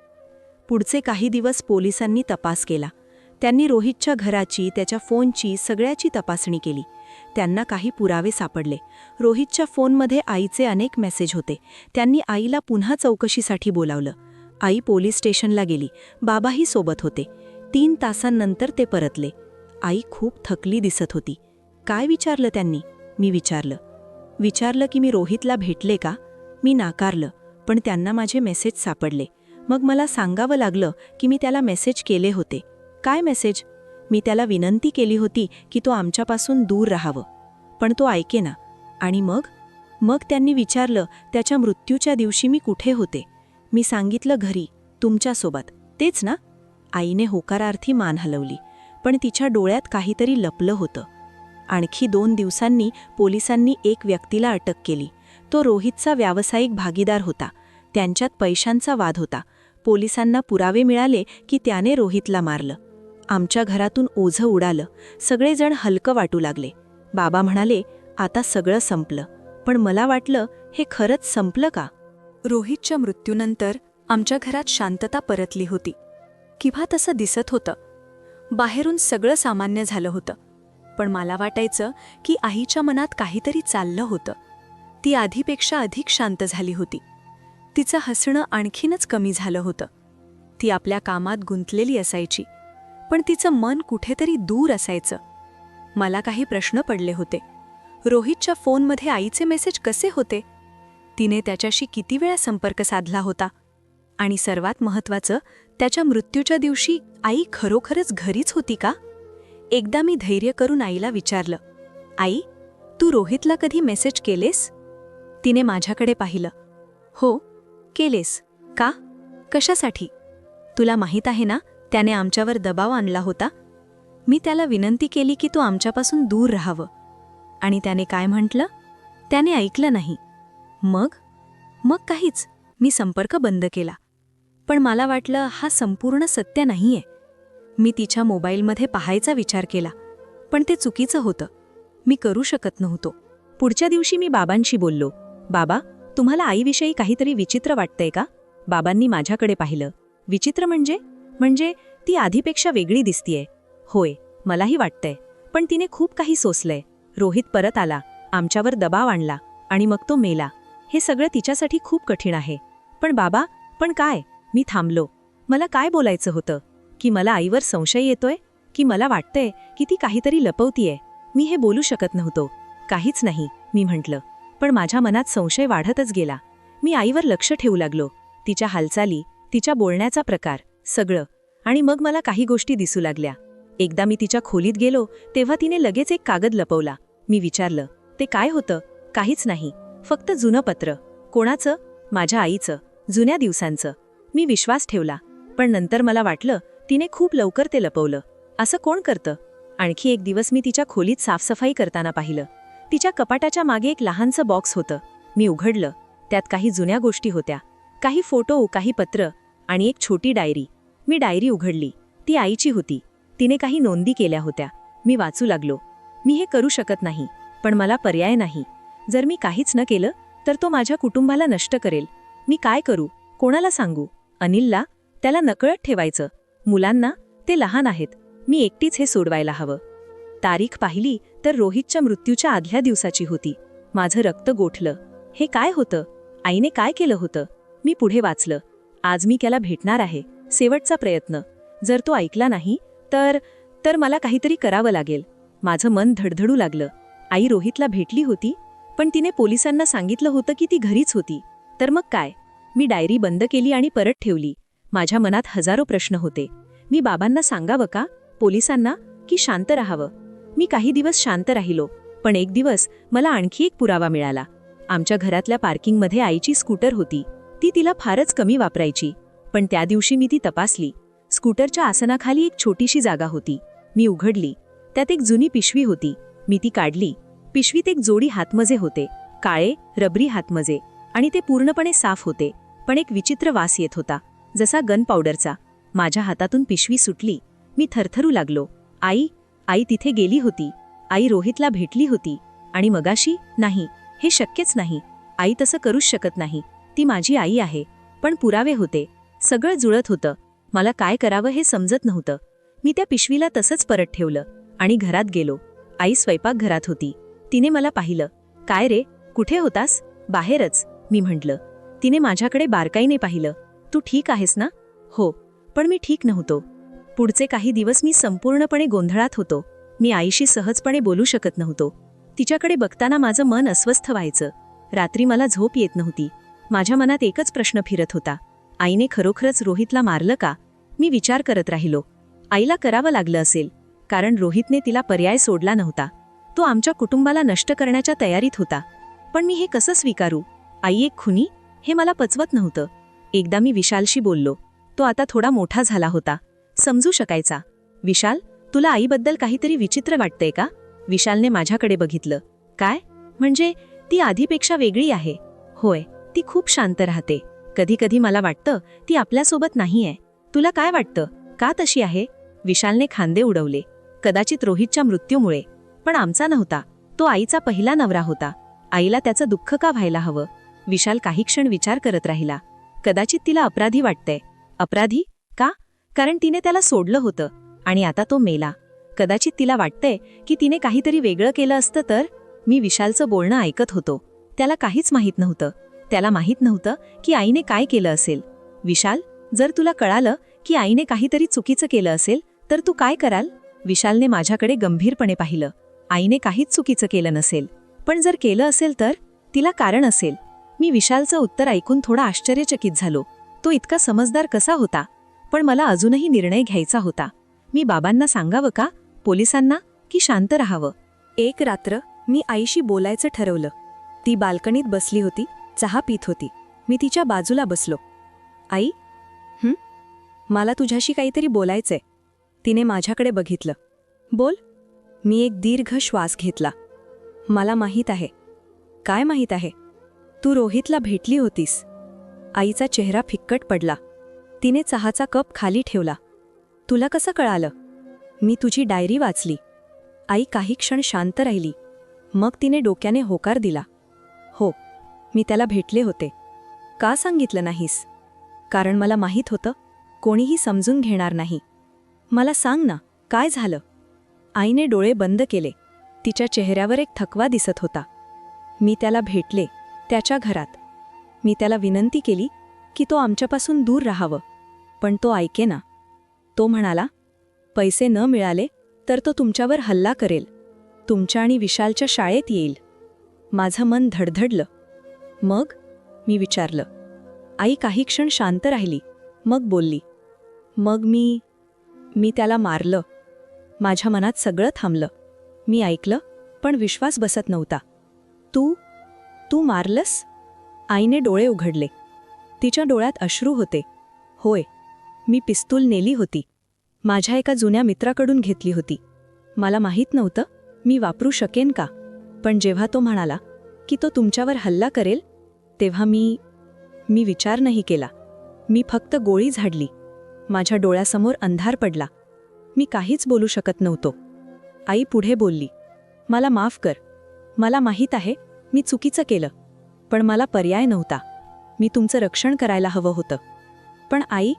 [SPEAKER 2] पुढचे काही दिवस पोलिसांनी तपास केला. त्यांनी रोहितच्या घराची, त्याच्या फोनची, सगळ्याची तपासणी केली. त्यांना काही पुरावे सापडले. रोहितच्या फोनमध्ये आईचे अनेक मेसेज होते. त्यांनी आईला पुन्हा चौकशीसाठी बोलावलं. आई पोलीस स्टेशनला गेली. बाबाही सोबत होते. 3 तासांनंतर ते परतले. आई खूप थकली दिसत होती. काय विचारलं त्यांनी? मी विचारलं की मी रोहितला भेटले का? मी नाकारलं, पण त्यांना माझे मेसेज सापडले. मग मला सांगावं लागलं की मी त्याला मेसेज केले होते. काय मेसेज? मी त्याला विनंती केली होती की तो आमच्यापासून दूर राहावं, पण तो ऐकेना. आणि मग त्यांनी विचारलं त्याच्या मृत्यूच्या दिवशी मी कुठे होते. मी सांगितलं घरी, तुमच्यासोबत. तेच ना? आईने होकारार्थी मान हलवली, पण तिच्या डोळ्यात काहीतरी लपलं होतं. आणखी 2 दिवसांनी पोलिसांनी एक व्यक्तीला अटक केली. तो रोहितचा व्यावसायिक भागीदार होता. त्यांच्यात पैशांचा वाद होता. पोलिसांना पुरावे मिळाले की त्याने रोहितला मारलं. आमच्या घरातून ओझं उडालं. सगळेजण हलकं वाटू लागले. बाबा म्हणाले, आता सगळं संपलं. पण मला वाटलं, हे खरंच संपलं का?
[SPEAKER 1] रोहितच्या मृत्यूनंतर आमच्या घरात शांतता परतली होती, किंवा तसं दिसत होतं. बाहेरून सगळं सामान्य झालं होतं, पण मला वाटायचं की आईच्या मनात काहीतरी चाललं होतं. ती आधीपेक्षा अधिक शांत झाली होती. तिचं हसणं आणखीनच कमी झालं होतं. ती आपल्या कामात गुंतलेली असायची, पण तिचं मन कुठेतरी दूर असायचं. मला काही प्रश्न पडले होते. रोहितच्या फोनमध्ये आईचे मेसेज कसे होते? तिने त्याच्याशी किती वेळा संपर्क साधला होता? आणि सर्वात महत्त्वाचं, त्याच्या मृत्यूच्या दिवशी आई खरोखरच घरीच होती का? एकदा मी धैर्य करून आईला विचारलं, आई, तू रोहितला कधी मेसेज केलेस? तिने माझ्याकडे पाहिलं. हो, केलेस. का? कशासाठी? तुला माहीत आहे ना, त्याने आमच्यावर दबाव आणला होता. मी त्याला विनंती केली की तू आमच्यापासून दूर राहावं. आणि त्याने काय म्हटलं? त्याने ऐकलं नाही. मग काहीच. मी संपर्क बंद केला. पण मला वाटलं, हा संपूर्ण सत्य नाहीये. मी तिच्या मोबाईलमध्ये पाहायचा विचार केला, पण ते चुकीचं होतं. मी करू शकत नव्हतो. पुढच्या दिवशी मी बाबांशी बोललो. बाबा, तुम्हाला आईविषयी काहीतरी विचित्र वाटतंय का? बाबांनी माझ्याकडे पाहिलं. विचित्र म्हणजे ती आधीपेक्षा वेगळी दिसतीये. होय, मलाही वाटतंय. पण तिने खूप काही सोसलंय. रोहित परत आला, आमच्यावर दबाव आणला, आणि मग तो मेला. हे सगळं तिच्यासाठी खूप कठीण आहे. पण बाबा, पण काय? मी थांबलो. मला काय बोलायचं होतं? की मला आईवर संशय येतोय? की मला वाटतंय की ती काहीतरी लपवतीये? मी हे बोलू शकत नव्हतो. काहीच नाही, मी म्हटलं. पण माझ्या मनात संशय वाढतच गेला.
[SPEAKER 2] मी आईवर लक्ष ठेवू लागलो, तिच्या हालचाली, तिच्या बोलण्याचा प्रकार, सगळं. आणि मग मला काही गोष्टी दिसू लागल्या. एकदा मी तिच्या खोलीत गेलो तेव्हा तिने लगेच एक कागद लपवला. मी विचारलं, ते काय होतं? काहीच नाही, फक्त जुनं पत्र. कोणाचं? माझ्या आईचं, जुन्या दिवसांचं. मी विश्वास ठेवला, पण नंतर मला वाटलं तिने खूप लवकर ते लपवलं. असं कोण करतं? आणखी एक दिवस मी तिच्या खोलीत साफसफाई करताना पाहिलं. तिच्या कपाटाच्या मागे एक लहानसं बॉक्स होतं. मी उघडलं. त्यात काही जुन्या गोष्टी होत्या, काही फोटो, काही पत्र आणि एक छोटी डायरी. मी डायरी उघडली. ती आईची होती. तिने काही नोंदी केल्या होत्या. मी वाचू लागलो. मी हे करू शकत नाही, पण मला पर्याय नाही. जर मी काहीच न केलं तर तो माझ्या कुटुंबाला नष्ट करेल. मी काय करू? कोणाला सांगू? अनिलला? त्याला नकळत ठेवायचं? मुलांना? ते लहान आहेत. मी एकटीच हे सोडवायला हवं. तारीख पाहिली तर रोहितच्या मृत्यूच्या आदल्या दिवसाची होती. माझं रक्त गोठलं. हे काय होतं? आईने काय केलं होतं? मी पुढे वाचलं. आज मी त्याला भेटणार आहे. शेवटचा प्रयत्न. जर तो ऐकला नाही तर मला काहीतरी करावं लागेल. माझं मन धडधडू लागलं. आई रोहितला भेटली होती, पण तिने पोलिसांना सांगितलं होतं की ती घरीच होती. तर मग काय? मी डायरी बंद केली आणि परत ठेवली. माझ्या मनात हजारो प्रश्न होते. मी बाबांना सांगावं का? पोलिसांना? की शांत राहावं? मी काही दिवस शांत राहिलो, पण एक दिवस मला आणखी एक पुरावा मिळाला. आमच्या घरातल्या पार्किंगमध्ये आईची स्कूटर होती. ती तिला फारच कमी वापरायची, पण त्या दिवशी मी ती तपासली. स्कूटरच्या आसनाखाली एक छोटीशी जागा होती. मी उघडली. त्यात एक जुनी पिशवी होती. मी ती काढली. पिशवीत एक जोडी हातमोजे होते, काळे रबरी हातमोजे, आणि ते पूर्णपणे साफ होते. पण एक विचित्र वास येत होता, जसा गन पावडरचा. माझ्या हातातून पिशवी सुटली. मी थरथरू लागलो. आई तिथे गेली होती. आई रोहितला भेटली होती. आणि मगाशी? नाही, हे शक्यच नाही. आई तसं करूच शकत नाही. ती माझी आई आहे. पण पुरावे होते. सगळं जुळत होतं. मला काय करावं हे समजत नव्हतं. मी त्या पिशवीला तसंच परत ठेवलं आणि घरात गेलो. आई स्वयंपाकघरात होती. तिने मला पाहिलं. काय रे, कुठे होतास? बाहेरच, मी म्हटलं. तिने माझ्याकडे बारकाईने पाहिलं. तू ठीक आहेस ना? हो, पण मी ठीक नव्हतो. पुढचे काही दिवस मी संपूर्णपणे गोंधळात होतो. मी आईशी सहजपणे बोलू शकत नव्हतो. तिच्याकडे बघताना माझं मन अस्वस्थ व्हायचं. रात्री मला झोप येत नव्हती. माझ्या मनात एकच प्रश्न फिरत होता. आईने खरोखरच रोहितला मारलं का? मी विचार करत राहिलो. आईला करावं लागलं असेल, कारण रोहितने तिला पर्याय सोडला नव्हता. तो आमच्या कुटुंबाला नष्ट करण्याच्या तयारीत होता. पण मी हे कसं स्वीकारू? आई एक खुनी? हे मला पचवत नव्हतं. एकदा मी विशालशी बोललो. तो आता थोडा मोठा झाला होता, समजू शकायचा. विशाल, तुला आईबद्दल काहीतरी विचित्र वाटतंय का? विशालने माझ्याकडे बघितलं. काय? म्हणजे ती आधीपेक्षा वेगळी आहे? होय, ती खूप शांत राहते. कधी कधी मला वाटतं ती आपल्यासोबत नाहीये. तुला काय वाटतं, का तशी आहे? विशालने खांदे उडवले. कदाचित रोहितच्या मृत्यूमुळे, पण आमचा नव्हता. तो आईचा पहिला नवरा होता. आईला त्याचं दुःख का व्हायला हवं? विशाल काही क्षण विचार करत राहिला. कदाचित तिला अपराधी वाटतंय. अपराधी? का? कारण तिने त्याला सोडलं होतं आणि आता तो मेला. कदाचित तिला वाटतंय की तिने काहीतरी वेगळं केलं असतं तर? मी विशालचं बोलणं ऐकत होतो. त्याला काहीच माहीत नव्हतं. त्याला माहीत नव्हतं की आईने काय केलं असेल. विशाल, जर तुला कळालं की आईने काहीतरी चुकीचं केलं असेल तर तू काय कराल? विशालने माझ्याकडे गंभीरपणे पाहिलं. आईने काहीच चुकीचं केलं नसेल, पण जर केलं असेल तर? तिला कारण असेल. मी विशालचं उत्तर ऐकून थोडा आश्चर्यचकित झालो. तो इतका समजदार कसा होता? पण मला अजूनही निर्णय घ्यायचा होता. मी बाबांना सांगावं का? पोलिसांना? की शांत राहावं?
[SPEAKER 1] एक रात्र मी आईशी बोलायचं ठरवलं. ती बाल्कनीत बसली होती, चहा पित होती. मी तिच्या बाजूला बसलो. आई, मला तुझ्याशी काहीतरी बोलायचंय. तिने माझ्याकडे बघितलं. बोल. मी एक दीर्घ श्वास घेतला. मला माहीत आहे. काय माहीत आहे? तू रोहितला भेटली होतीस. आईचा चेहरा फिक्कट पडला. तिने चहाचा कप खाली ठेवला. तुला कसं कळालं? मी तुझी डायरी वाचली. आई काही क्षण शांत राहिली. मग तिने डोक्याने होकार दिला. हो, मी त्याला भेटले होते. का सांगितलं नाहीस? कारण मला माहीत होतं कोणीही समजून घेणार नाही. मला सांग ना, काय झालं? आईने डोळे बंद केले. तिच्या चेहऱ्यावर एक थकवा दिसत होता. मी त्याला भेटले, त्याच्या घरात. मी त्याला विनंती केली की तो आमच्यापासून दूर राहावं, पण तो ऐकेना. तो म्हणाला, पैसे न मिळाले तर तो तुमच्यावर हल्ला करेल, तुमच्या आणि विशालच्या शाळेत येईल. माझं मन धडधडलं. मी विचारलं. आई काही क्षण शांत राहिली, मग बोलली. मग मी त्याला मारलं. माझ्या मनात सगळं थांबलं. मी ऐकलं, पण विश्वास बसत नव्हता. तू मारलंस? आईने डोळे उघडले. तिच्या डोळ्यात अश्रू होते. होय, मी पिस्तूल नेली होती. माझ्या एका जुन्या मित्राकडून घेतली होती. मला माहीत नव्हतं मी वापरू शकेन का, पण जेव्हा तो म्हणाला की तो तुमच्यावर हल्ला करेल, तेव्हा मी विचार नाही केला. मी फक्त गोळी झाडली. माझ्या डोळ्यासमोर अंधार पडला. मी काहीच बोलू शकत नव्हतो. आई पुढे बोलली, मला माफ कर. मला माहीत आहे मी चुकीचं केलं, पण मला पर्याय नव्हता. मी तुमचं रक्षण करायला हवं होतं. पण आई,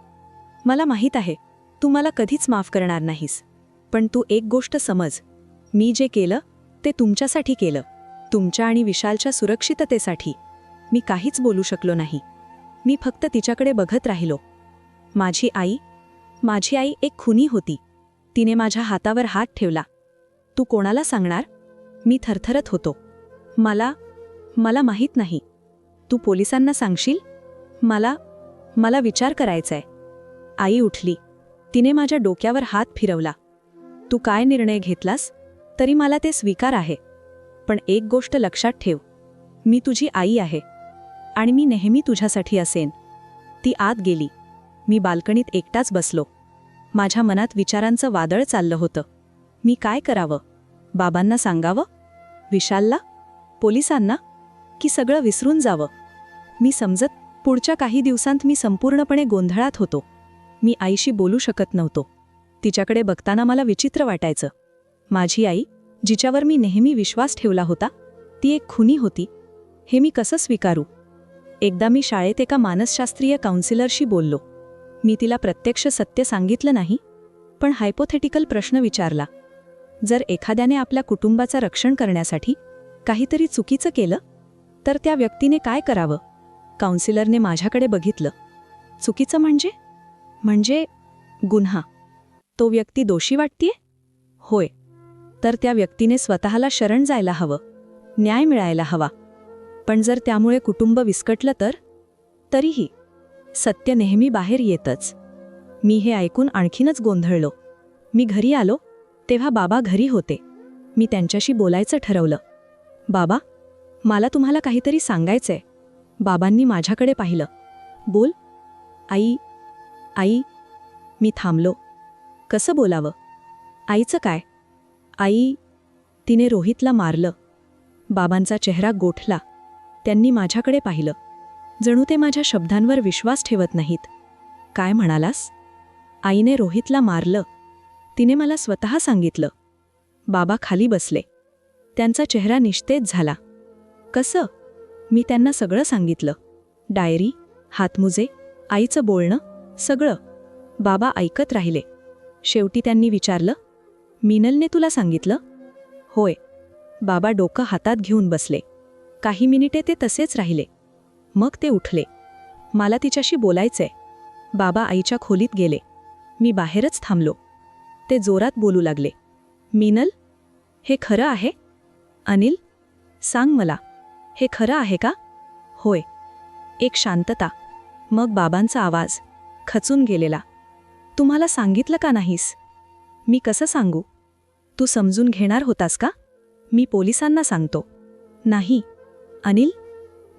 [SPEAKER 1] मला माहीत आहे तू मला कधीच माफ करणार नाहीस. पण तू एक गोष्ट समज, मी जे केलं ते तुमच्यासाठी केलं, तुमच्या आणि विशालच्या सुरक्षिततेसाठी. मी काहीच बोलू शकलो नाही. मी फक्त तिच्याकडे बघत राहिलो. माझी आई एक खुनी होती. तिने माझ्या हातावर हात ठेवला. तू कोणाला सांगणार? मी थरथरत होतो. मला माहीत नाही. तू पोलिसांना सांगशील? मला विचार करायचाय. आई उठली. तिने माझ्या डोक्यावर हात फिरवला. तू काय निर्णय घेतलास तरी मला ते स्वीकार आहे. पण एक गोष्ट लक्षात ठेव, मी तुझी आई आहे आणि मी नेहमी तुझ्यासाठी असेन. ती आत गेली. मी बाल्कनीत एकटाच बसलो. माझ्या मनात विचारांचं वादळ चाललं होतं. मी काय करावं? बाबांना सांगावं? विशालला? पोलिसांना? की सगळं विसरून जावं? मी समजत पुढच्या काही दिवसांत मी संपूर्णपणे गोंधळात होतो. मी आईशी बोलू शकत नव्हतो. तिच्याकडे बघताना मला विचित्र वाटायचं. माझी आई, जिच्यावर मी नेहमी विश्वास ठेवला होता, ती एक खुनी होती. हे मी कसं स्वीकारू? एकदा मी शाळेत एका मानसशास्त्रीय काउन्सिलरशी बोललो. मी तिला प्रत्यक्ष सत्य सांगितलं नाही, पण हायपोथेटिकल प्रश्न विचारला. जर एखाद्याने आपल्या कुटुंबाचं रक्षण करण्यासाठी काहीतरी चुकीचं केलं, तर त्या व्यक्तीने काय करावं? काउन्सिलरने माझ्याकडे बघितलं. चुकीचं म्हणजे गुन्हा. तो व्यक्ती दोषी वाटतेय? होय. तर त्या व्यक्तीने स्वतःला शरण जायला हवं, न्याय मिळायला हवा. पण जर त्यामुळे कुटुंब विस्कटलं तर? तरीही सत्य नेहमी बाहेर येतच. मी हे ऐकून आणखीनच गोंधळलो. मी घरी आलो तेव्हा बाबा घरी होते. मी त्यांच्याशी बोलायचं ठरवलं. बाबा, मला तुम्हाला काहीतरी सांगायचंय. बाबांनी माझ्याकडे पाहिलं. बोल. आई. मी थांबलो. कसं बोलावं? आईचं काय? आई, तिने रोहितला मारलं. बाबांचा चेहरा गोठला. त्यांनी माझ्याकडे पाहिलं. जणू ते माझ्या शब्दांवर विश्वास ठेवत नाहीत. काय म्हणालास? आईने रोहितला मारलं. तिने मला स्वतः सांगितलं. बाबा खाली बसले. त्यांचा चेहरा निस्तेज झाला. कसं? मी त्यांना सगळं सांगितलं. डायरी, हातमुजे, आईचं बोलणं, सगळं. बाबा ऐकत राहिले. शेवटी त्यांनी विचारलं, मीनलने तुला सांगितलं? होय. बाबा डोकं हातात घेऊन बसले. काही मिनिटे ते तसेच राहिले. मग ते उठले. मला तिच्याशी बोलायचंय. बाबा आईच्या खोलीत गेले. मी बाहेरच थांबलो. ते जोरात बोलू लागले. मीनल, हे खरं आहे? अनिल, सांग मला, हे खरं आहे का? होय. एक शांतता. मग बाबांचा आवाज, खचून गेलेला. तुम्हाला सांगितलं का नाहीस? मी कसं सांगू? तू समजून घेणार होतास का? मी पोलिसांना सांगतो. नाही. अनिल,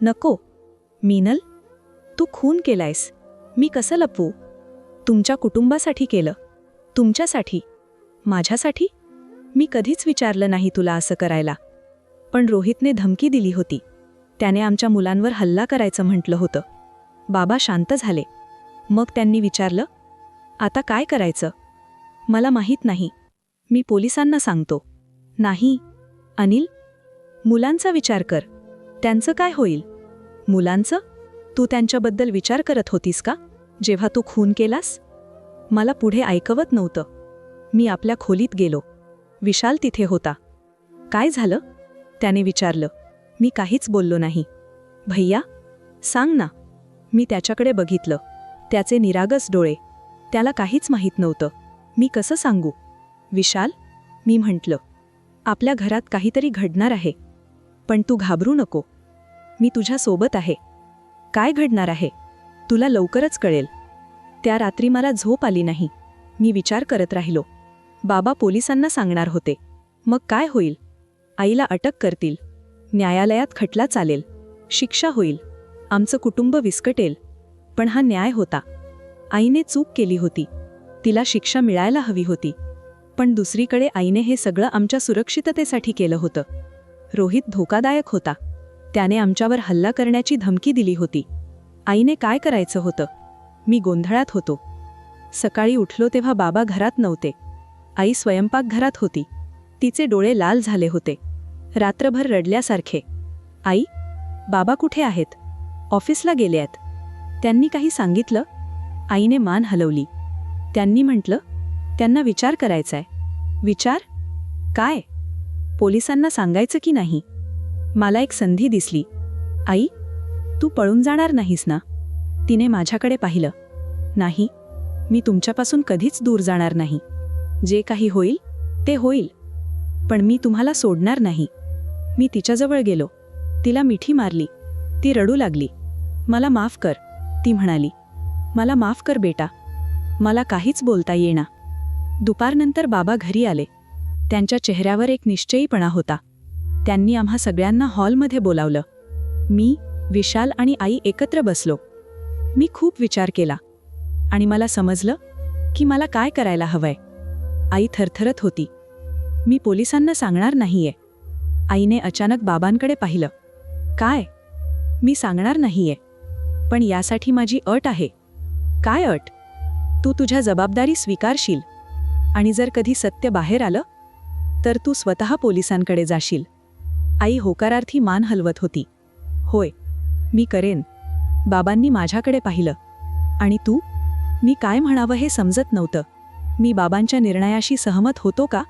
[SPEAKER 1] नको. मीनल, तू खून केलायस. मी कसं लपवू? तुमच्या कुटुंबासाठी केलं. तुमच्यासाठी. माझ्यासाठी? मी कधीच विचारलं नाही तुला असं करायला. पण रोहितने धमकी दिली होती. त्याने आमच्या मुलांवर हल्ला करायचं म्हटलं होतं. बाबा शांत झाले. मग त्यांनी विचारलं, आता काय करायचं? मला माहीत नाही. मी पोलिसांना सांगतो. नाही. अनिल, मुलांचा विचार कर. त्यांचं काय होईल? मुलांचं? तू त्यांच्याबद्दल विचार करत होतीस का जेव्हा तू खून केलास? मला पुढे ऐकवत नव्हतं. मी आपल्या खोलीत गेलो. विशाल तिथे होता. काय झालं? त्याने विचारलं. मी काहीच बोललो नाही. भैया, सांग ना. मी त्याच्याकडे बघितलं. त्याचे निरागस डोळे. त्याला काहीच माहीत नव्हतं. मी कसं सांगू? विशाल, मी म्हटलं, आपल्या घरात काहीतरी घडणार आहे. पण तू घाबरू नको. मी तुझ्या सोबत आहे. काय घडणार आहे तुला लवकरच कळेल. त्या रात्री मला झोप आली नाही. मी विचार करत राहिलो. बाबा पोलिसांना सांगणार होते. मग काय होईल? आईला अटक करतील, न्यायालयात खटला चालेल, शिक्षा होईल, आमचं कुटुंब विस्कटेल. पण हा न्याय होता. आईने चूक केली होती, तिला शिक्षा मिळायला हवी होती. पण दुसरीकडे आईने हे सगळं आमच्या सुरक्षिततेसाठी केलं होतं. रोहित धोकादायक होता. त्याने आमच्यावर हल्ला करण्याची धमकी दिली होती. आईने काय करायचं होतं? मी गोंधळात होतो. सकाळी उठलो तेव्हा बाबा घरात नव्हते. आई स्वयंपाकघरात होती. तिचे डोळे लाल झाले होते, रात्रभर रडल्यासारखे. आई, बाबा कुठे आहेत? ऑफिसला गेले आहेत. त्यांनी काही सांगितलं? आईने मान हलवली. त्यांनी म्हटलं, त्यांना विचार करायचाय. विचार? काय? पोलिसांना सांगायचं की नाही? मला एक संधी दिसली. आई, तू पळून जाणार नाहीस ना? तिने माझ्याकडे पाहिलं. नाही, मी तुमच्यापासून कधीच दूर जाणार नाही. जे काही होईल ते होईल, पण मी तुम्हाला सोडणार नाही. मी तिच्याजवळ गेलो, तिला मिठी मारली. ती रडू लागली. मला माफ कर, ती म्हणाली. मला माफ कर बेटा. मला काहीच बोलता येईना. दुपारनंतर बाबा घरी आले. त्यांच्या चेहऱ्यावर एक निश्चयीपणा होता. त्यांनी आम्हा सगळ्यांना हॉलमध्ये बोलावलं. मी, विशाल आणि आई एकत्र बसलो. मी खूप विचार केला आणि मला समजलं की मला काय करायला हवंय. आई थरथरत होती. मी पोलिसांना सांगणार नाहीये. आईने अचानक बाबांकडे पाहिलं. काय? मी सांगणार नाहीये, पण यासाठी माझी अट आहे. काय अट? तू तुझ्या जबाबदारी स्वीकारशील आणि जर कधी सत्य बाहेर आलं तर तू स्वतः पोलिसांकडे जाशील. आई होकारार्थी मान हलवत होती. होय, मी करेन. बाबांनी माझ्याकडे पाहिलं. आणि तू? मी काय म्हणावं हे समजत नव्हतं. मी बाबांच्या निर्णयाशी सहमत होतो का?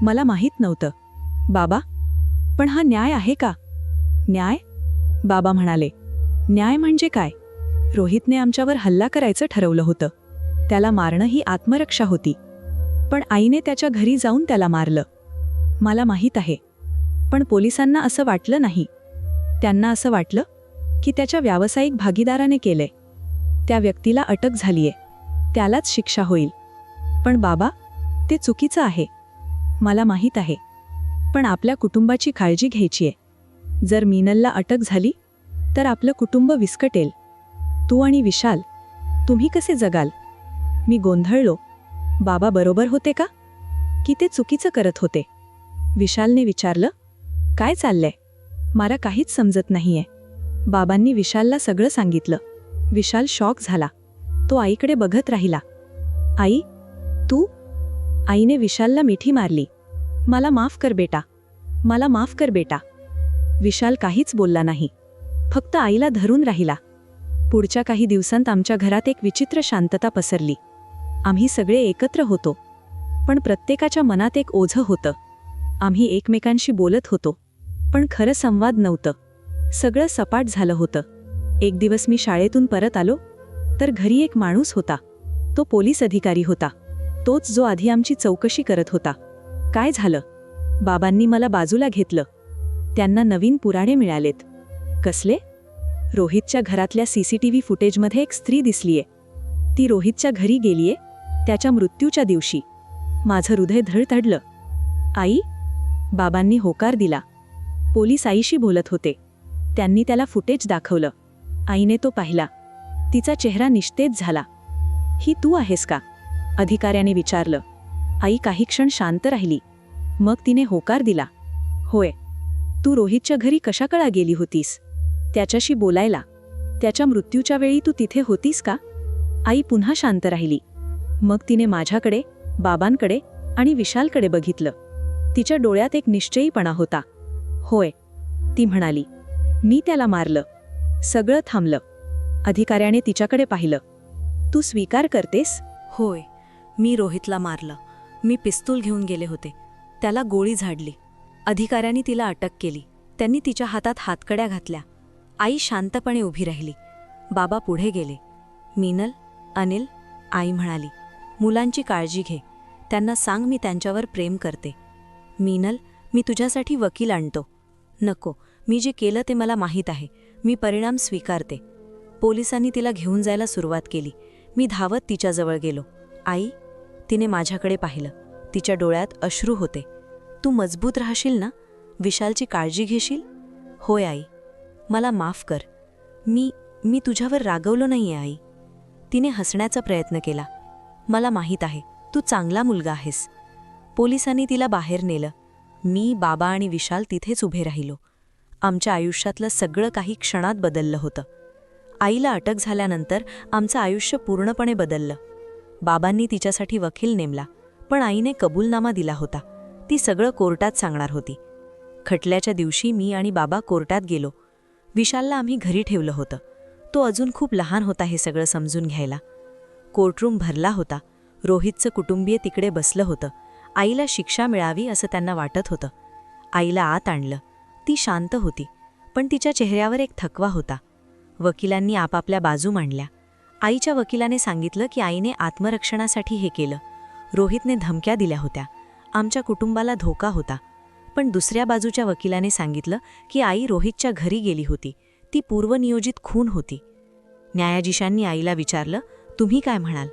[SPEAKER 1] मला माहीत नव्हतं. बाबा, पण हा न्याय आहे का? न्याय? बाबा म्हणाले. न्याय म्हणजे काय? रोहितने आमच्यावर हल्ला करायचं ठरवलं होतं. त्याला मारणं ही आत्मरक्षा होती. पण आईने त्याच्या घरी जाऊन त्याला मारलं. मला माहीत आहे. पण पोलिसांना असं वाटलं नाही. त्यांना असं वाटलं की त्याच्या व्यावसायिक भागीदाराने केलंय. त्या व्यक्तीला अटक झालीये, त्यालाच शिक्षा होईल. पण बाबा, ते चुकीचं आहे. मला माहीत आहे. पण आपल्या कुटुंबाची काळजी घ्यायचीय. जर मीनलला अटक झाली तर आपलं कुटुंब विस्कटेल. तू आणि विशाल, तुम्ही कसे जगाल? मी गोंधळलो. बाबा बरोबर होते का? की ते चुकीचं करत होते? विशालने विचारलं. काय चाललंय? मला काहीच समजत नाहीये. बाबांनी विशालला सगळं सांगितलं. विशाल शॉक झाला. तो आईकडे बघत राहिला. आई, तू? आईने विशालला मिठी मारली. मला माफ कर बेटा. मला माफ कर बेटा. विशाल काहीच बोलला नाही, फक्त आईला धरून राहिला. पुढच्या काही दिवसांत आमच्या घरात एक विचित्र शांतता पसरली. आम्ही सगळे एकत्र होतो, पण प्रत्येकाच्या मनात एक ओझं होतं. आम्ही एकमेकांशी बोलत होतो, पण खरं संवाद नव्हतं. सगळं सपाट झालं होतं. एक दिवस मी शाळेतून परत आलो तर घरी एक माणूस होता. तो पोलीस अधिकारी होता. तोच जो आधी आमची चौकशी करत होता. काय झालं? बाबांनी मला बाजूला घेतलं. त्यांना नवीन पुरावे मिळालेत. कसले? रोहितच्या घरातल्या CCTV फुटेजमध्ये एक स्त्री दिसलीये. ती रोहितच्या घरी गेलीये, त्याच्या मृत्यूच्या दिवशी. माझं हृदय धडधडलं. आई? बाबांनी होकार दिला. पोलीस आईशी बोलत होते. त्यांनी त्याला फुटेज दाखवलं. आईने तो पाहिला. तिचा चेहरा निस्तेज झाला. ही तू आहेस का? अधिकाऱ्याने विचारलं. आई काही क्षण शांत राहिली. मग तिने होकार दिला. होय. तू रोहितच्या घरी कशाकळा गेली होतीस? त्याच्याशी बोलायला. त्याच्या मृत्यूच्या वेळी तू तिथे होतीस का? आई पुन्हा शांत राहिली. मग तिने माझ्याकडे, बाबांकडे आणि विशालकडे बघितलं. तिच्या डोळ्यात एक निश्चयीपणा होता. होय, ती म्हणाली. मी त्याला मारलं. सगळं थांबलं. अधिकाऱ्याने तिच्याकडे पाहिलं. तू स्वीकार करतेस?
[SPEAKER 2] होय, मी रोहितला मारलं. मी पिस्तूल घेऊन गेले होते. त्याला गोळी झाडली. अधिकाऱ्यांनी तिला अटक केली. त्यांनी तिच्या हातात हातकड्या घातल्या. आई शांतपणे उभी राहिली. बाबा पुढे गेले. मीनल, अनिल, आई म्हणाली, मुलांची काळजी घे. त्यांना सांग मी त्यांच्यावर प्रेम करते. मीनल, मी तुझ्यासाठी वकील आणतो. नको, मी जे केलं ते मला माहीत आहे. मी परिणाम स्वीकारते. पोलिसांनी तिला घेऊन जायला सुरुवात केली. मी धावत तिच्याजवळ गेलो. आई, तिने माझ्याकडे पाहिलं. तिच्या डोळ्यात अश्रू होते. तू मजबूत राहशील ना? विशालची काळजी घेशील? होय आई. मला माफ कर. मी तुझ्यावर रागवलो नाहीये आई. तिने हसण्याचा प्रयत्न केला. मला माहीत आहे, तू चांगला मुलगा आहेस. पोलिसांनी तिला बाहेर नेलं. मी, बाबा आणि विशाल तिथेच उभे राहिलो. आमच्या आयुष्यातलं सगळं काही क्षणात बदललं होतं. आईला अटक झाल्यानंतर आमचं आयुष्य पूर्णपणे बदललं. बाबांनी तिच्यासाठी वकील नेमला, पण आईने कबूलनामा दिला होता. ती सगळं कोर्टात सांगणार होती. खटल्याच्या दिवशी मी आणि बाबा कोर्टात गेलो. विशालला आम्ही घरी ठेवलं होतं. तो अजून खूप लहान होता हे सगळं समजून घ्यायला. कोर्टरूम भरला होता. रोहितचं कुटुंबीय तिकडे बसलं होतं. आईला शिक्षा मिळावी असं त्यांना वाटत होतं. आईला आत आणलं. ती शांत होती, पण तिच्या चेहऱ्यावर एक थकवा होता. वकिलांनी आपापल्या बाजू मांडल्या. आईच्या वकिलाने सांगितलं की आईने आत्मरक्षणासाठी हे केलं. रोहितने धमक्या दिल्या होत्या. आमच्या कुटुंबाला धोका होता. पण दुसऱ्या बाजूच्या वकिलाने सांगितलं की आई रोहितच्या घरी गेली होती. ती पूर्वनियोजित खून होती. न्यायाधीशांनी आईला विचारलं, तुम्ही काय म्हणाल?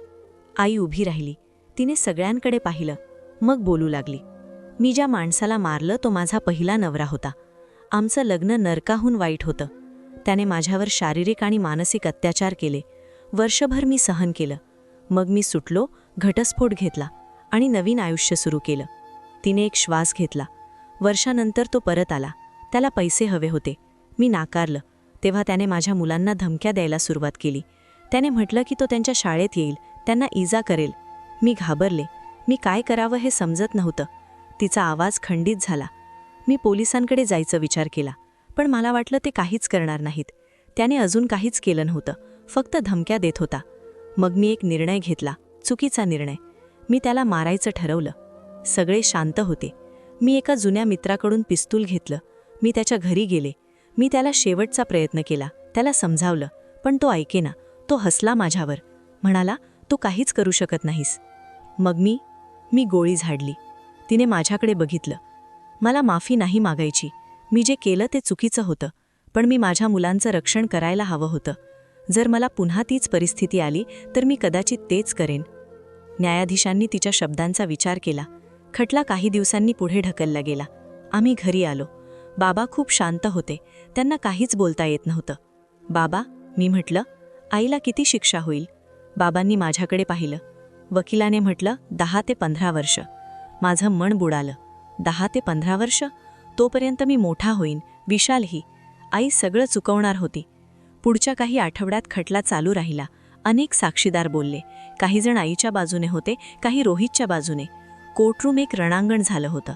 [SPEAKER 2] आई उभी राहिली. तिने सगळ्यांकडे पाहिलं. मग बोलू लागली. मी ज्या माणसाला मारलं तो माझा पहिला नवरा होता. आमचं लग्न नरकाहून वाईट होतं. त्याने माझ्यावर शारीरिक आणि मानसिक अत्याचार केले. वर्षभर मी सहन केलं. मग मी सुटलो, घटस्फोट घेतला आणि नवीन आयुष्य सुरू केलं. तिने एक श्वास घेतला. वर्षानंतर तो परत आला. त्याला पैसे हवे होते. मी नाकारलं. तेव्हा त्याने माझ्या मुलांना धमक्या द्यायला सुरुवात केली. त्याने म्हटलं की तो त्यांच्या शाळेत येईल, त्यांना इजा करेल. मी घाबरले. मी काय करावं हे समजत नव्हतं. तिचा आवाज खंडित झाला. मी पोलिसांकडे जायचा विचार केला, पण मला वाटलं ते काहीच करणार नाहीत. त्याने अजून काहीच केलं नव्हतं, फक्त धमक्या देत होता. मग मी एक निर्णय घेतला, चुकीचा निर्णय. मी त्याला मारायचं ठरवलं. सगळे शांत होते. मी एका जुन्या मित्राकडून पिस्तूल घेतलं. मी त्याच्या घरी गेले. मी त्याला शेवटचा प्रयत्न केला, त्याला समजावलं, पण तो ऐकेना. तो हसला माझ्यावर, म्हणाला, तू काहीच करू शकत नाहीस. मग मी गोळी झाडली. तिने माझ्याकडे बघितलं. मला माफी नाही मागायची. मी जे केलं ते चुकीचं होतं, पण मी माझ्या मुलांचं रक्षण करायला हवं होतं. जर मला पुन्हा तीच परिस्थिती आली तर मी कदाचित तेच करेन. न्यायाधीशांनी तिच्या शब्दांचा विचार केला. खटला काही दिवसांनी पुढे ढकलला गेला. आम्ही घरी आलो. बाबा खूप शांत होते. त्यांना काहीच बोलता येत नव्हतं. बाबा, मी म्हटलं, आईला किती शिक्षा होईल? बाबांनी माझ्याकडे पाहिलं. वकिलाने म्हटलं, 10 ते 15 वर्ष. माझं मन बुडालं. 10 ते 15 वर्ष? तोपर्यंत मी मोठा होईन, विशालही. आई सगळं चुकवणार होती. पुढच्या काही आठवड्यात खटला चालू राहिला. अनेक साक्षीदार बोलले. काही जण आईच्या बाजूने होते, काही रोहितच्या बाजूने. कोर्टरूम एक रणांगण झालं होतं.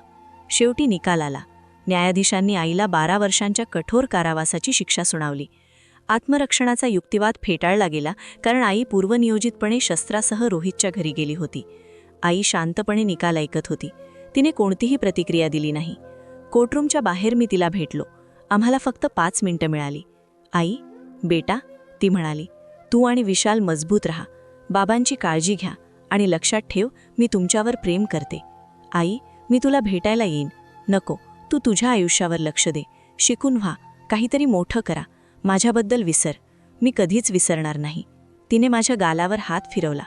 [SPEAKER 2] शेवटी निकाल आला. न्यायाधीशांनी आईला 12 वर्षांच्या कठोर कारावासाची शिक्षा सुनावली. आत्मरक्षणाचा युक्तिवाद फेटाळला गेला, कारण आई पूर्वनियोजितपणे शस्त्रासह रोहितच्या घरी गेली होती. आई शांतपणे निकाल ऐकत होती. तिने कोणतीही प्रतिक्रिया दिली नाही. कोर्टरूमच्या बाहेर मी तिला भेटलो. आम्हाला फक्त 5 मिनिटं मिळाली. आई, बेटा, ती म्हणाली, तू आणि विशाल मजबूत राहा. बाबांची काळजी घ्या आणि लक्षात ठेव, मी तुमच्यावर प्रेम करते. आई, मी तुला भेटायला येईन. नको, तू तुझ्या आयुष्यावर लक्ष दे. शिकून व्हा, काहीतरी मोठं करा. माझ्याबद्दल विसर. मी कधीच विसरणार नाही. तिने माझ्या गालावर हात फिरवला.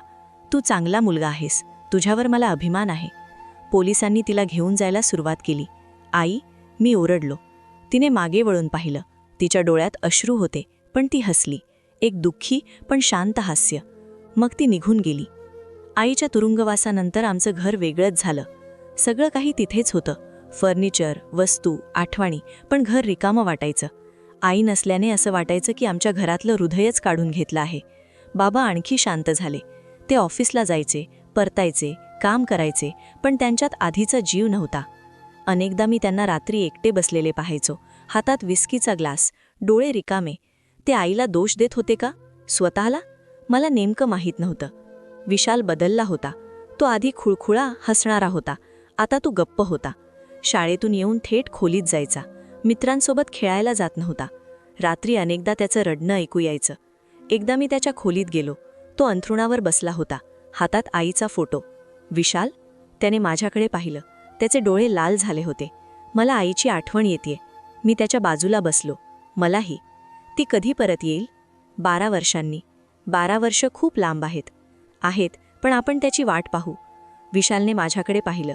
[SPEAKER 2] तू चांगला मुलगा आहेस. तुझ्यावर मला अभिमान आहे. पोलिसांनी तिला घेऊन जायला सुरुवात केली. आई, मी ओरडलो. तिने मागे वळून पाहिलं. तिच्या डोळ्यात अश्रू होते, पण ती हसली. एक दुःखी पण शांत हास्य. मग ती निघून गेली. आईच्या तुरुंगवासानंतर आमचं घर वेगळंच झालं. सगळं काही तिथेच होतं. फर्निचर, वस्तू, आठवणी, पण घर रिकामं वाटायचं. आई नसल्याने असं वाटायचं की आमच्या घरातलं हृदयच काढून घेतलं आहे. बाबा आणखी शांत झाले. ते ऑफिसला जायचे, परतायचे, काम करायचे, पण त्यांच्यात आधीचा जीव नव्हता. अनेकदा मी त्यांना रात्री एकटे बसलेले पाहायचो, हातात विस्कीचा ग्लास, डोळे रिकामे. ते आईला दोष देत होते का, स्वतःला? मला नेमकं माहीत नव्हतं. विशाल बदलला होता. तो आधी खुळखुळा हसणारा होता, आता तो गप्प होता. शाळेतून येऊन थेट खोलीत जायचा. मित्रांसोबत खेळायला जात नव्हता. रात्री अनेकदा त्याचं रडणं ऐकू यायचं. एकदा मी त्याच्या खोलीत गेलो. तो अंथरुणावर बसला होता, हातात आईचा फोटो. विशाल? त्याने माझ्याकडे पाहिलं. त्याचे डोळे लाल झाले होते. मला आईची आठवण येते. मी त्याच्या बाजूला बसलो. मलाही. ती कधी परत येईल?
[SPEAKER 1] 12 वर्षांनी. 12 वर्ष खूप लांब आहेत पण आपण त्याची वाट पाहू. विशालने माझ्याकडे पाहिलं.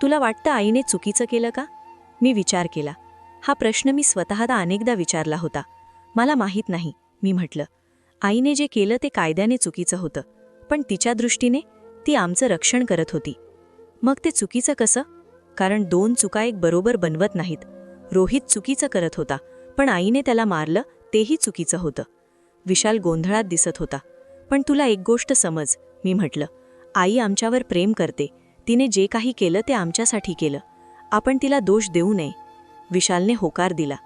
[SPEAKER 1] तुला वाटतं आईने चुकीचं केलं का? मी विचार केला. हा प्रश्न मी स्वतःला अनेकदा विचारला होता. मला माहीत नाही, मी म्हटलं. आईने जे केलं ते कायद्याने चुकीचं होतं, पण तिच्या दृष्टीने ती आमचं रक्षण करत होती. मग ते चुकीचं कसं? कारण 2 चुका एक बरोबर बनवत नाहीत. रोहित चुकीचं करत होता, पण आईने त्याला मारलं तेही चुकीचं होतं. विशाल गोंधळात दिसत होता. पण तुला एक गोष्ट समज, मी म्हटलं. आई आमच्यावर प्रेम करते. तिने जे काही केलं ते आमच्यासाठी केलं. आपण तिला दोष देऊ नये. विशालने होकार दिला.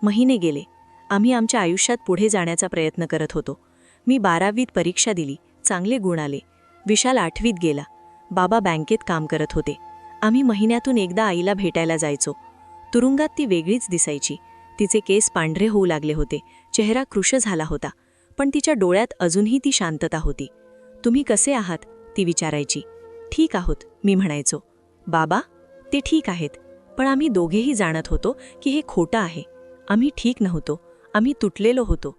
[SPEAKER 1] महिने गेले. आम्ही आमच्या आयुष्यात पुढे जाण्याचा प्रयत्न करत होतो. मी 12वीत परीक्षा दिली. चांगले गुण आले. विशाल 8वीत गेला. बाबा बँकेत काम करत होते. आम्ही महिन्यातून एकदा आईला भेटायला जायचो. तुरुंगात ती वेगळीच दिसायची. तिचे केस पांढरे होऊ लागले होते. चेहरा कृश झाला होता. पण तिच्या डोळ्यात अजूनही ती शांतता होती. तुम्ही कसे आहात? ती विचारायची. ठीक आहोत, मी म्हणायचो. बाबा? ते ठीक आहेत. पण आम्ही दोघेही जाणत होतो की हे खोटं आहे. आम्ही ठीक नव्हतो. आम्ही तुटलेलो होतो.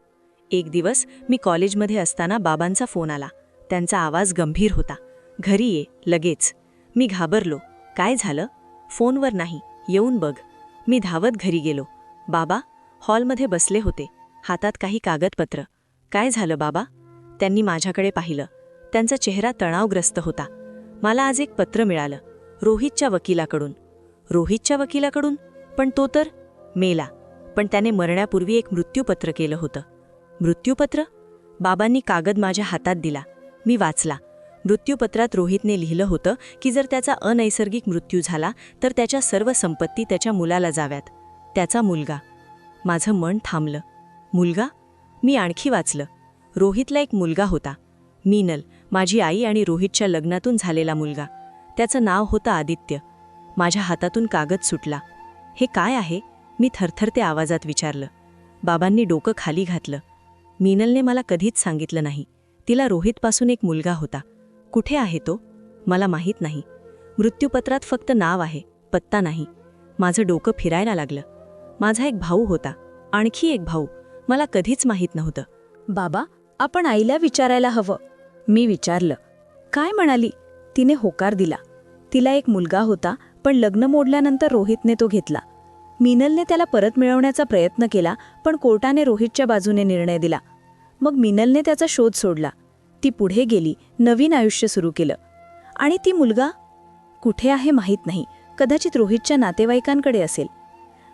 [SPEAKER 1] एक दिवस मी कॉलेजमध्ये असताना बाबांचा फोन आला. त्यांचा आवाज गंभीर होता. घरी ये, लगेच. मी घाबरलो. काय झालं? फोनवर नाही, येऊन बघ. मी धावत घरी गेलो. बाबा हॉलमध्ये बसले होते. हातात काही कागदपत्र. काय झालं बाबा? त्यांनी माझ्याकडे पाहिलं. त्यांचा चेहरा तणावग्रस्त होता. मला आज एक पत्र मिळालं. रोहितच्या वकिलाकडून. रोहितच्या वकिलाकडून? पण तो तर मेला. पण त्याने मरण्यापूर्वी एक मृत्यूपत्र केलं होतं. मृत्यूपत्र? बाबांनी कागद माझ्या हातात दिला. मी वाचला. मृत्यूपत्रात रोहितने लिहिलं होतं की जर त्याचा अनैसर्गिक मृत्यू झाला तर त्याच्या सर्व संपत्ती त्याच्या मुलाला जाव्यात. त्याचा मुलगा. माझं मन थांबलं. मुलगा? मी आणखी वाचलं. रोहितला एक मुलगा होता. मीनल, माझी आई आणि रोहितच्या लग्नातून झालेला मुलगा. त्याचं नाव होतं आदित्य. माझ्या हातातून कागद सुटला. हे काय आहे? मी थरथरत्या आवाजात विचारलं. बाबांनी डोकं खाली घातलं. मीनलने मला कधीच सांगितलं नाही. तिला रोहितपासून एक मुलगा होता. कुठे आहे तो? मला माहीत नाही. मृत्यूपत्रात फक्त नाव आहे, पत्ता नाही. माझं डोकं फिरायला लागलं. माझा एक भाऊ होता. आणखी एक भाऊ. मला कधीच माहीत नव्हतं.
[SPEAKER 2] बाबा, आपण आईला विचारायला हवं. मी विचारलं. काय म्हणाली? तिने होकार दिला. तिला एक मुलगा होता, पण लग्न मोडल्यानंतर रोहितने तो घेतला. मीनलने त्याला परत मिळवण्याचा प्रयत्न केला, पण कोर्टाने रोहितच्या बाजूने निर्णय दिला. मग मीनलने त्याचा शोध सोडला. ती पुढे गेली, नवीन आयुष्य सुरू केलं. आणि ती मुलगा कुठे आहे माहीत नाही. कदाचित रोहितच्या नातेवाईकांकडे असेल.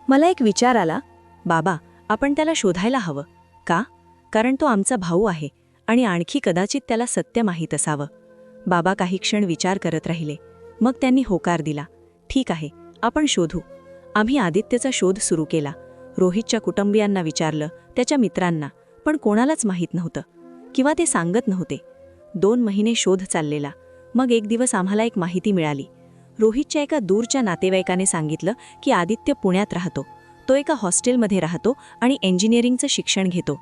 [SPEAKER 2] मला एक विचार आला.
[SPEAKER 1] बाबा, आपण त्याला शोधायला हवं. का? कारण तो आमचा भाऊ आहे आणि आणखी कदाचित त्याला सत्य माहीत असावं. बाबा काही क्षण विचार करत राहिले. मग त्यांनी होकार दिला. ठीक आहे, आपण शोधू. आम्ही आदित्यचा शोध सुरू केला. रोहितच्या कुटुंबियांना विचारलं, त्याच्या मित्रांना, पण कोणालाच माहीत नव्हतं किंवा ते सांगत नव्हते. 2 महिने शोध चाललेला. मग एक दिवस आम्हाला एक माहिती मिळाली. रोहितच्या एका दूरच्या नातेवाईकाने सांगितलं की आदित्य पुण्यात राहतो. तो एका हॉस्टेलमध्ये राहतो आणि इंजिनिअरिंगचं शिक्षण घेतो.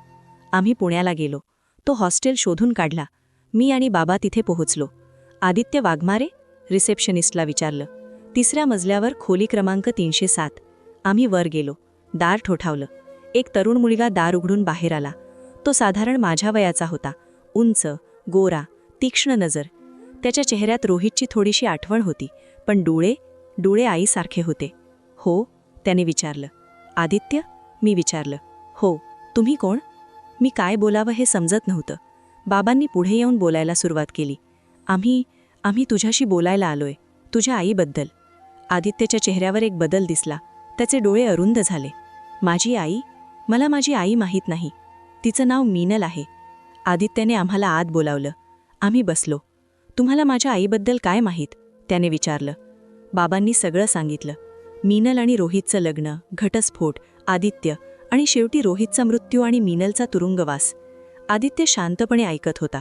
[SPEAKER 1] आम्ही पुण्याला गेलो. तो हॉस्टेल शोधून काढला. मी आणि बाबा तिथे पोहोचलो. आदित्य वाघमारे? रिसेप्शनिस्टला विचारलं. 3ऱ्या मजल्यावर खोली क्रमांक 307. आम्ही वर गेलो. दार ठोठावलं. एक तरुण मुलगा दार उघडून बाहेर आला. तो साधारण माझ्या वयाचा होता. उंच, गोरा, तीक्ष्ण नजर. त्याच्या चेहऱ्यात रोहितची थोडीशी आठवण होती, पण डोळे आईसारखे होते. हो? त्याने विचारलं. आदित्य? मी विचारलं. हो. तुम्ही कोण? मी काय बोलावं हे समजत नव्हतं. बाबांनी पुढे येऊन बोलायला सुरुवात केली. आम्ही तुझ्याशी बोलायला आलोय, तुझ्या आईबद्दल. आदित्यच्या चेहऱ्यावर एक बदल दिसला. त्याचे डोळे अरुंद झाले. माझी आई? मला माझी आई माहीत नाही. तिचं नाव मीनल आहे. आदित्यने आम्हाला आत बोलावलं. आम्ही बसलो. तुम्हाला माझ्या आईबद्दल काय माहीत? त्याने विचारलं. बाबांनी सगळं सांगितलं. मीनल आणि रोहितचं लग्न, घटस्फोट, आदित्य आणि शेवटी रोहितचा मृत्यू आणि मीनलचा तुरुंगवास. आदित्य शांतपणे ऐकत होता.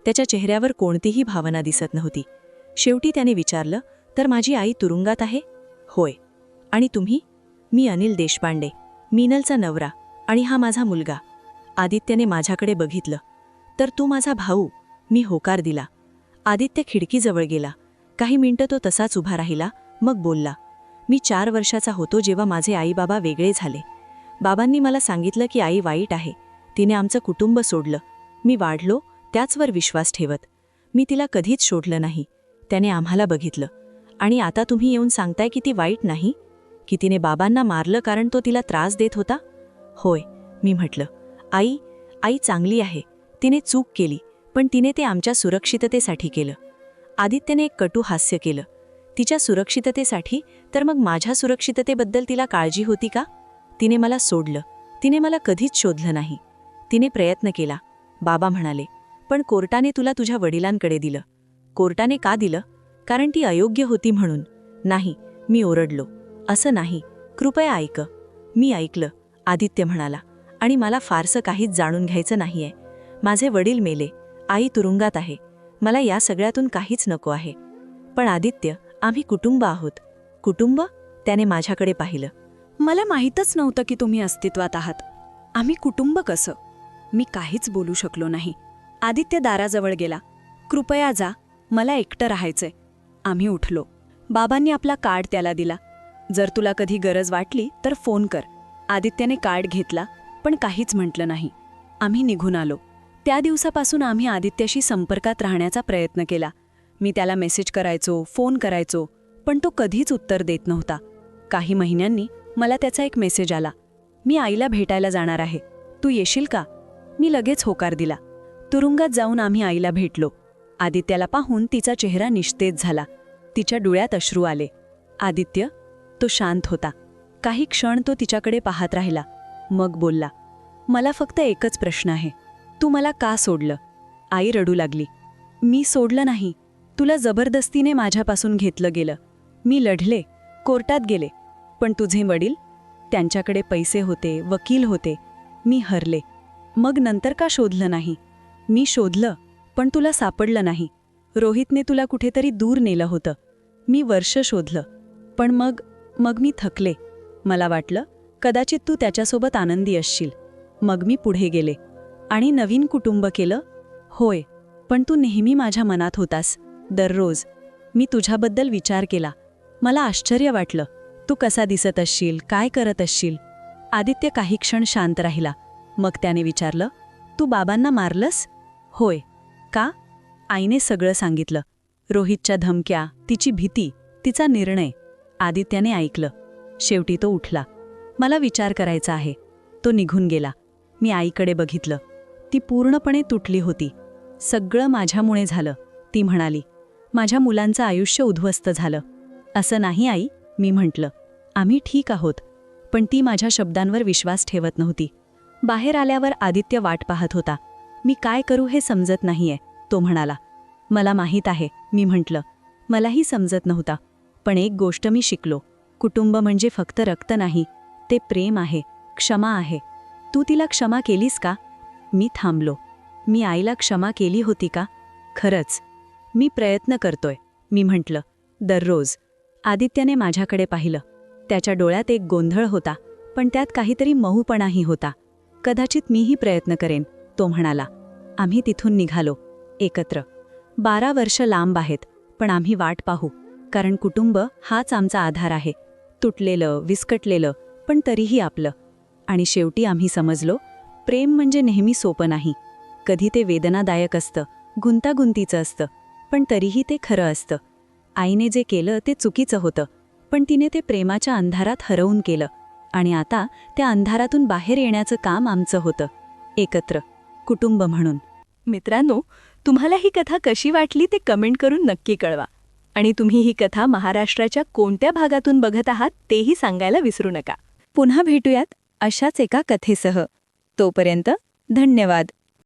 [SPEAKER 1] त्याच्या चेहऱ्यावर कोणतीही भावना दिसत नव्हती. शेवटी त्याने विचारलं, तर माझी आई तुरुंगात आहे? होय. आणि तुम्ही? मी अनिल देशपांडे, मीनलचा नवरा, आणि हा माझा मुलगा. आदित्यने माझ्याकडे बघितलं. तर तू माझा भाऊ? मी होकार दिला. आदित्य खिडकीजवळ गेला. काही मिनिटं तो तसाच उभा राहिला. मग बोलला. मी 4 वर्षाचा होतो जेव्हा माझे आई बाबा वेगळे झाले. बाबांनी मला सांगितलं की आई वाईट आहे. तिने आमचं कुटुंब सोडलं. मी वाढलो त्याचवर विश्वास ठेवत. मी तिला कधीच सोडलं नाही. त्याने आम्हाला बघितलं. आणि आता तुम्ही येऊन सांगताय की ती वाईट नाही, की तिने बाबांना मारलं कारण तो तिला त्रास देत होता? होय, मी म्हटलं. आई चांगली आहे. तिने चूक केली, पण तिने ते आमच्या सुरक्षिततेसाठी केलं. आदित्यने एक कटू हास्य केलं. तिच्या सुरक्षिततेसाठी? तर मग माझ्या सुरक्षिततेबद्दल तिला काळजी होती का? तिने मला सोडलं. तिने मला कधीच शोधलं नाही. तिने प्रयत्न केला. बाबा म्हणाले, पण कोर्टाने तुला तुझ्या वडिलांकडे दिलं. कोर्टाने का दिलं? कारण ती अयोग्य होती म्हणून. नाही, मी ओरडलो. असं नाही, कृपया ऐक. मी ऐकलं, आदित्य म्हणाला. आणि मला फारसं काहीच जाणून घ्यायचं नाहीये. माझे वडील मेले, आई तुरुंगात आहे. मला या सगळ्यातून काहीच नको आहे. पण आदित्य, आम्ही कुटुंब आहोत. कुटुंब? त्याने माझ्याकडे पाहिलं.
[SPEAKER 3] मला माहीतच नव्हतं की तुम्ही अस्तित्वात आहात. आम्ही कुटुंब कसं? मी काहीच बोलू शकलो नाही. आदित्य दाराजवळ गेला. कृपया जा, मला एकटं राहायचंय. आम्ही उठलो. बाबांनी आपला कार्ड त्याला दिला. जर तुला कधी गरज वाटली तर फोन कर. आदित्यने कार्ड घेतला, पण काहीच म्हटलं नाही. आम्ही निघून आलो. त्या दिवसापासून आम्ही आदित्याशी संपर्कात राहण्याचा प्रयत्न केला. मी त्याला मेसेज करायचो, फोन करायचो, पण तो कधीच उत्तर देत नव्हता. काही महिन्यांनी मला त्याचा एक मेसेज आला. मी आईला भेटायला जाणार आहे, तू येशील का? मी लगेच होकार दिला. तुरुंगात जाऊन आम्ही आईला भेटलो. आदित्याला पाहून तिचा चेहरा निस्तेज झाला. तिच्या डोळ्यात अश्रू आले. आदित्य, तो शांत होता. काही क्षण तो तिच्याकडे पाहत राहिला. मग बोलला, मला फक्त एकच प्रश्न आहे. तू मला का सोडलं? आई रडू लागली. मी सोडलं नाही. तुला जबरदस्तीने माझ्यापासून घेतलं गेलं. मी लढले, कोर्टात गेले. पण तुझे वडील? त्यांच्याकडे पैसे होते, वकील होते. मी हरले. मग नंतर का शोधलं नाही? मी शोधलं, पण तुला सापडलं नाही. रोहितने तुला कुठेतरी दूर नेलं होतं. मी वर्ष शोधलं, पण मग मी थकले. मला वाटलं कदाचित तू त्याच्यासोबत आनंदी असशील. मग मी पुढे गेले आणि नवीन कुटुंब केलं. होय, पण तू नेहमी माझ्या मनात होतास. दररोज मी तुझ्याबद्दल विचार केला. मला आश्चर्य वाटलं, तू कसा दिसत असशील, काय करत असशील. आदित्य काही क्षण शांत राहिला. मग त्याने विचारलं, तू बाबांना मारलंस? होय. का? आईने सगळं सांगितलं. रोहितच्या धमक्या, तिची भीती, तिचा निर्णय. आदित्याने ऐकलं. शेवटी तो उठला. मला विचार करायचा आहे. तो निघून गेला. मी आईकडे बघितलं. ती पूर्णपणे तुटली होती. सगळं माझ्यामुळे झालं, ती म्हणाली. माझ्या मुलांचं आयुष्य उद्ध्वस्त झालं. असं नाही आई, मी म्हटलं. आम्ही ठीक आहोत. पण ती माझ्या शब्दांवर विश्वास ठेवत नव्हती. बाहेर आल्यावर आदित्य वाट पाहत होता. मी काय करू हे समजत नाहीये, तो म्हणाला. मला माहीत आहे, मी म्हटलं. मलाही समजत नव्हता. पण एक गोष्ट मी शिकलो. कुटुंब म्हणजे फक्त रक्त नाही, ते प्रेम आहे, क्षमा आहे. तू तिला क्षमा केलीस का? मी थांबलो. मी आईला क्षमा केली होती का? खरंच. मी प्रयत्न करतोय, मी म्हटलं. दररोज. आदित्यने माझ्याकडे पाहिलं. त्याच्या डोळ्यात एक गोंधळ होता, पण त्यात काहीतरी मऊपणाही होता. कदाचित मीही प्रयत्न करेन, तो म्हणाला. आम्ही तिथून निघालो. एकत्र. 12 वर्ष लांब आहेत, पण आम्ही वाट पाहू. कारण कुटुंब हाच आमचा आधार आहे. तुटलेलं, विस्कटलेलं, पण तरीही आपलं. आणि शेवटी आम्ही समजलो, प्रेम म्हणजे नेहमी सोपं नाही. कधी ते वेदनादायक असतं, गुंतागुंतीचं असतं, पण तरीही ते खरं असतं. आईने जे केलं ते चुकीचं होतं, पण तिने ते प्रेमाच्या अंधारात हरवून केलं. आणि आता त्या अंधारातून बाहेर येण्याचं काम आमचं होतं. एकत्र. कुटुंब म्हणून. मित्रांनो, तुम्हाला ही कथा कशी वाटली ते कमेंट करून नक्की कळवा. आणि तुम्ही ही कथा महाराष्ट्राच्या कोणत्या भागातून बघत आहात तेही सांगायला विसरू नका.
[SPEAKER 2] पुन्हा भेटूयात अशाच एका कथेसह. तोपर्यंत धन्यवाद.